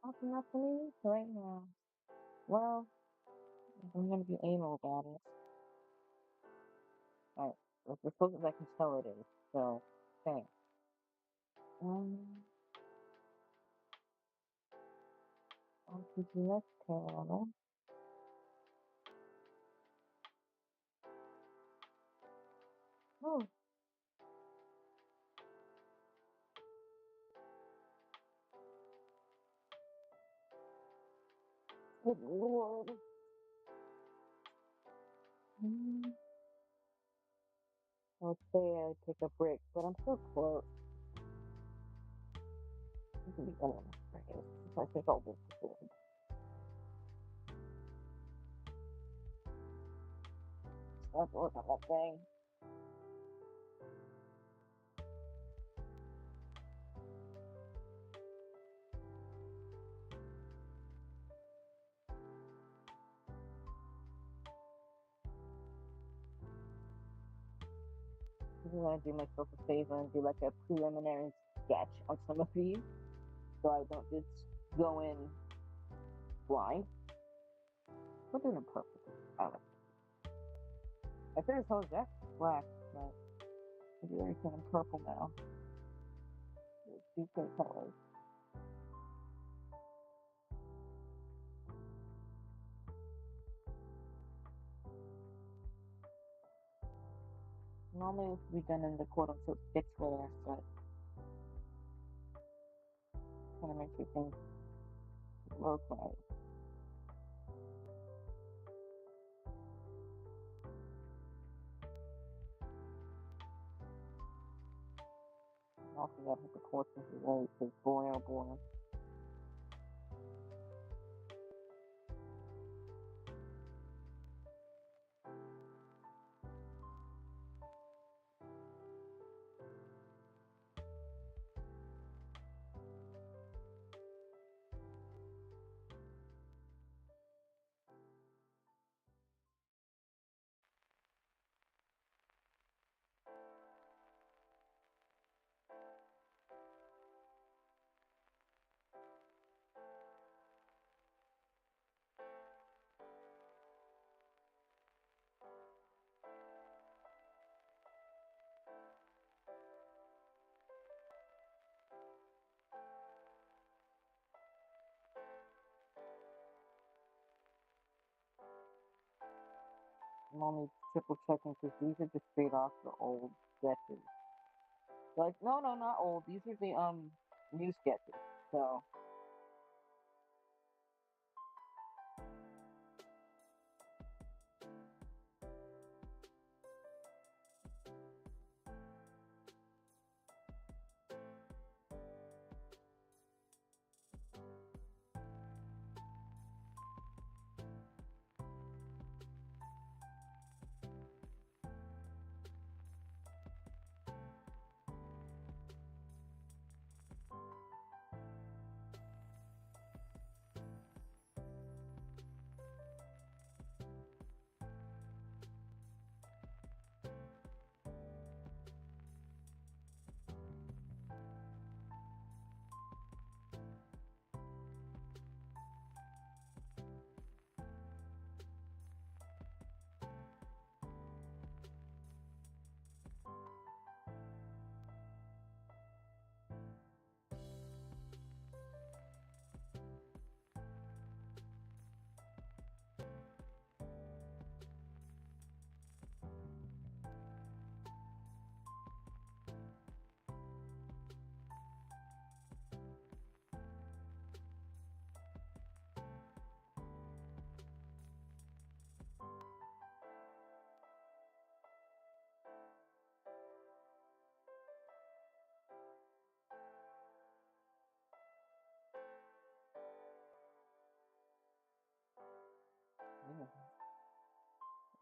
Not enough for me right now. Well, I'm gonna be anal about it. Alright, that's as close as I can tell it is. So, okay. I'll keep you less terrible. Oh. Good lord. Let's say I take a break, but I'm so close. I'm gonna be anal if I take all this before. Stop working on that thing. I'm gonna do myself a favor and do like a preliminary sketch on some of these, so I don't just go in blind. We're doing it perfect. I like it. I finished whole Jack black, but I do everything in purple now. Two good colors. Normally it would be done in the quote unquote sketch layer, but kind of make everything look right. Also, gotta hit the courses as well, because boy oh boy. I'm only triple checking because these are just straight off the old sketches. Like, no, not old. These are the new sketches. So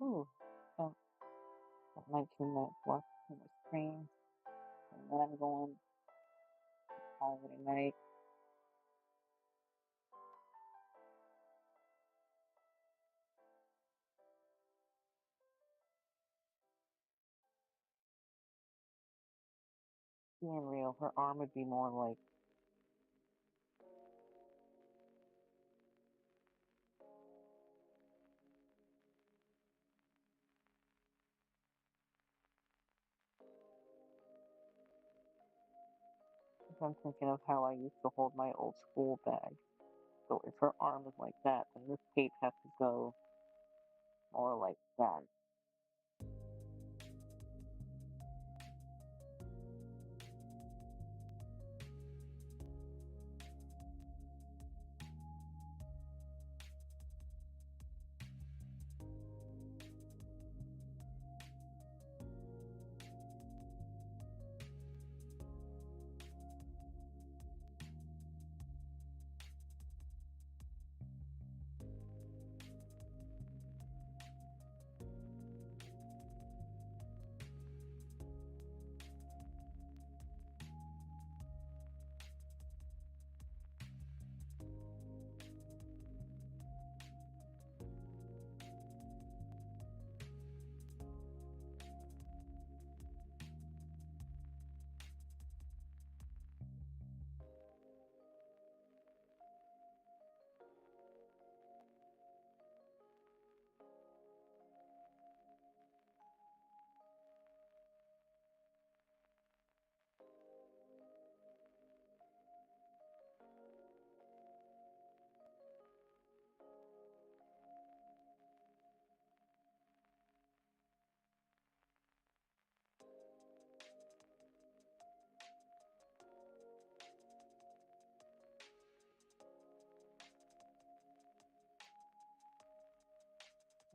Ooh, got 19 minutes left in the stream. And then I'm going all night. Being real, her arm would be more like I'm thinking of how I used to hold my old school bag. So if her arm is like that, then this tape has to go more like that.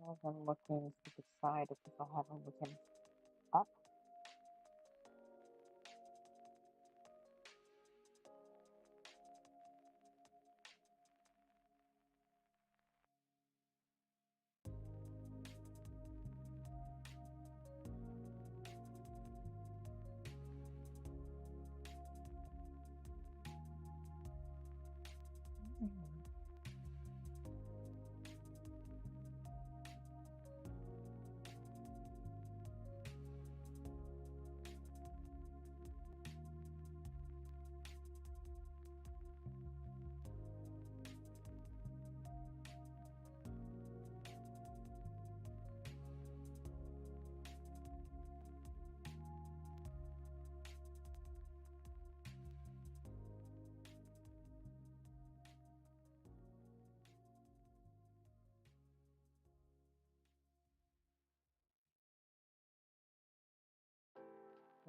As I'm looking to the side, if I have them looking up.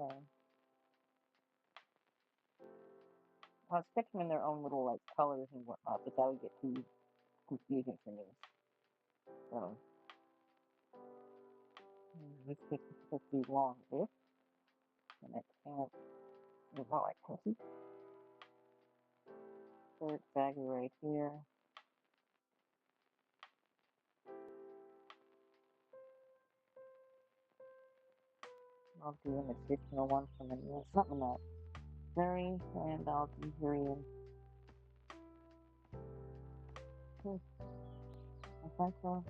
Okay. I'll stick them in their own little like colors and whatnot, but that would get too confusing for me. So this is supposed to be long-ish, and it can't be more like heavy. Third baggy right here. I'll do an additional one from the something that very, and I'll do green. I think so.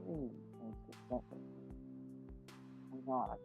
very inconsistent. I'm not.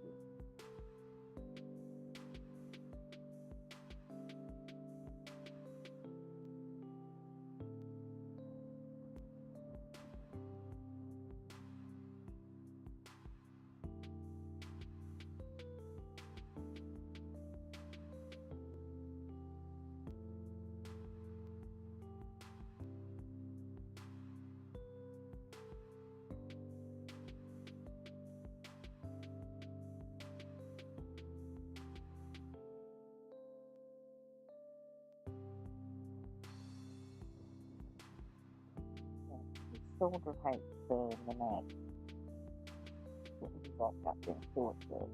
Shoulder height in the neck. Didn't do that goddamn short though.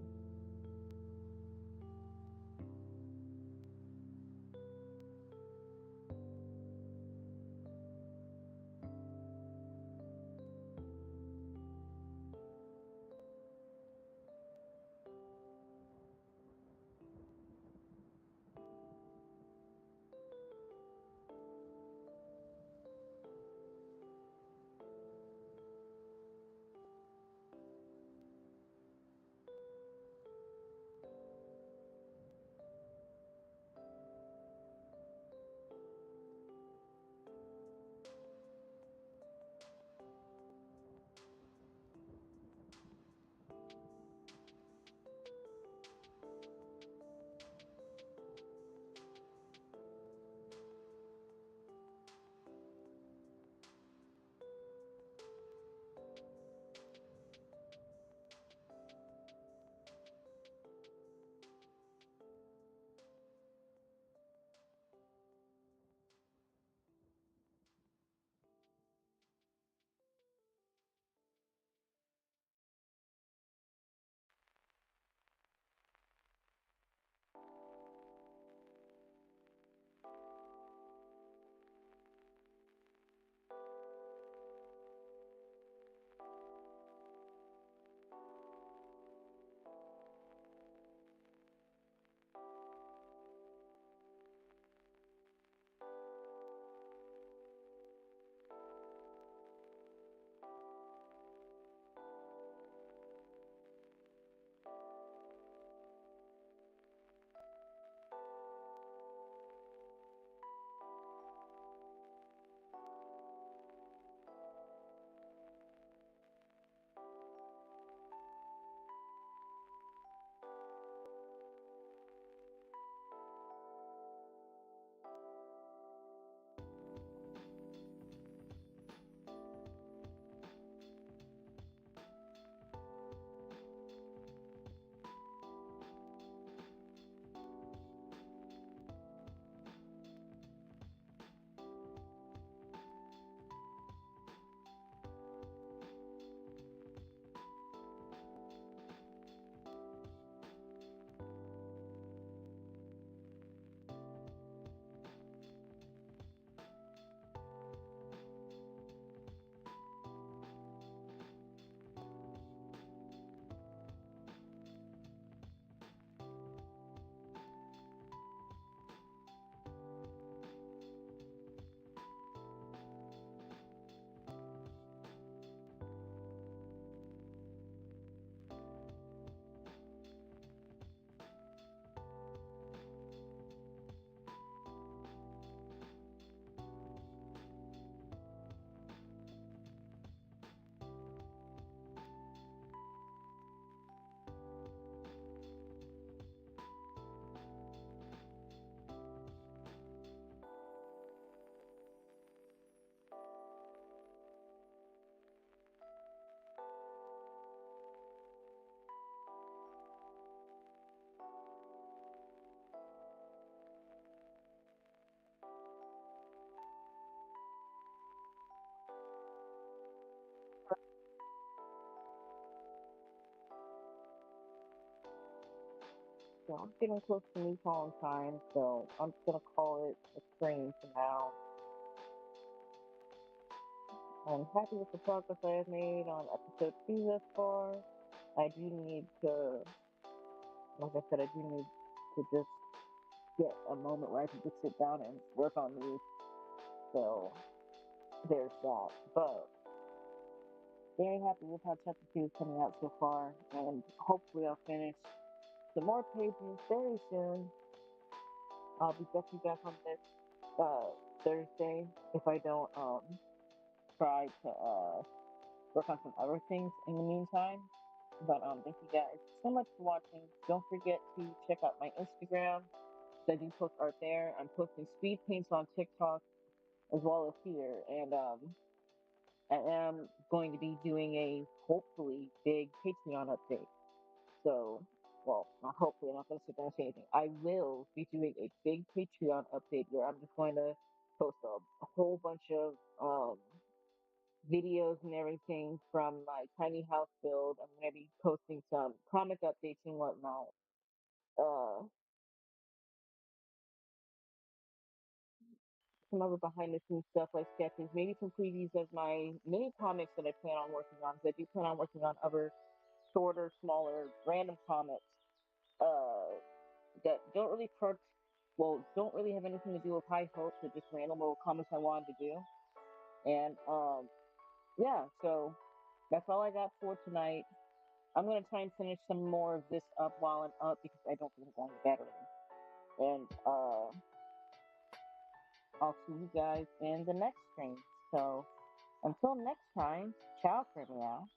So I'm getting close to me calling time, so I'm just gonna call it a stream for now. I'm happy with the progress I have made on episode 2 thus far. I do need to, like I said, I do need to just get a moment where I can just sit down and work on these. So there's that. But very happy with how chapter 2 is coming out so far, and hopefully I'll finish some more pages very soon. I'll be definitely back on this Thursday if I don't try to work on some other things in the meantime. But thank you guys so much for watching. Don't forget to check out my Instagram. I do post art there. I'm posting speed paints on TikTok as well as here, and I am going to be doing a hopefully big Patreon update. So, well, not hopefully, I'm not going to sit there and say anything. I will be doing a big Patreon update where I'm just going to post a whole bunch of videos and everything from my tiny house build. I'm going to be posting some comic updates and whatnot. Some other behind the scenes stuff like sketches, maybe some previews of my mini comics that I plan on working on. Because I do plan on working on other shorter, smaller, random comics that don't really have anything to do with high hopes or just random little comics I wanted to do. And yeah, so that's all I got for tonight. I'm gonna try and finish some more of this up while I'm up because I don't think I'm going to bed early. And I'll see you guys in the next stream. So until next time, ciao for now.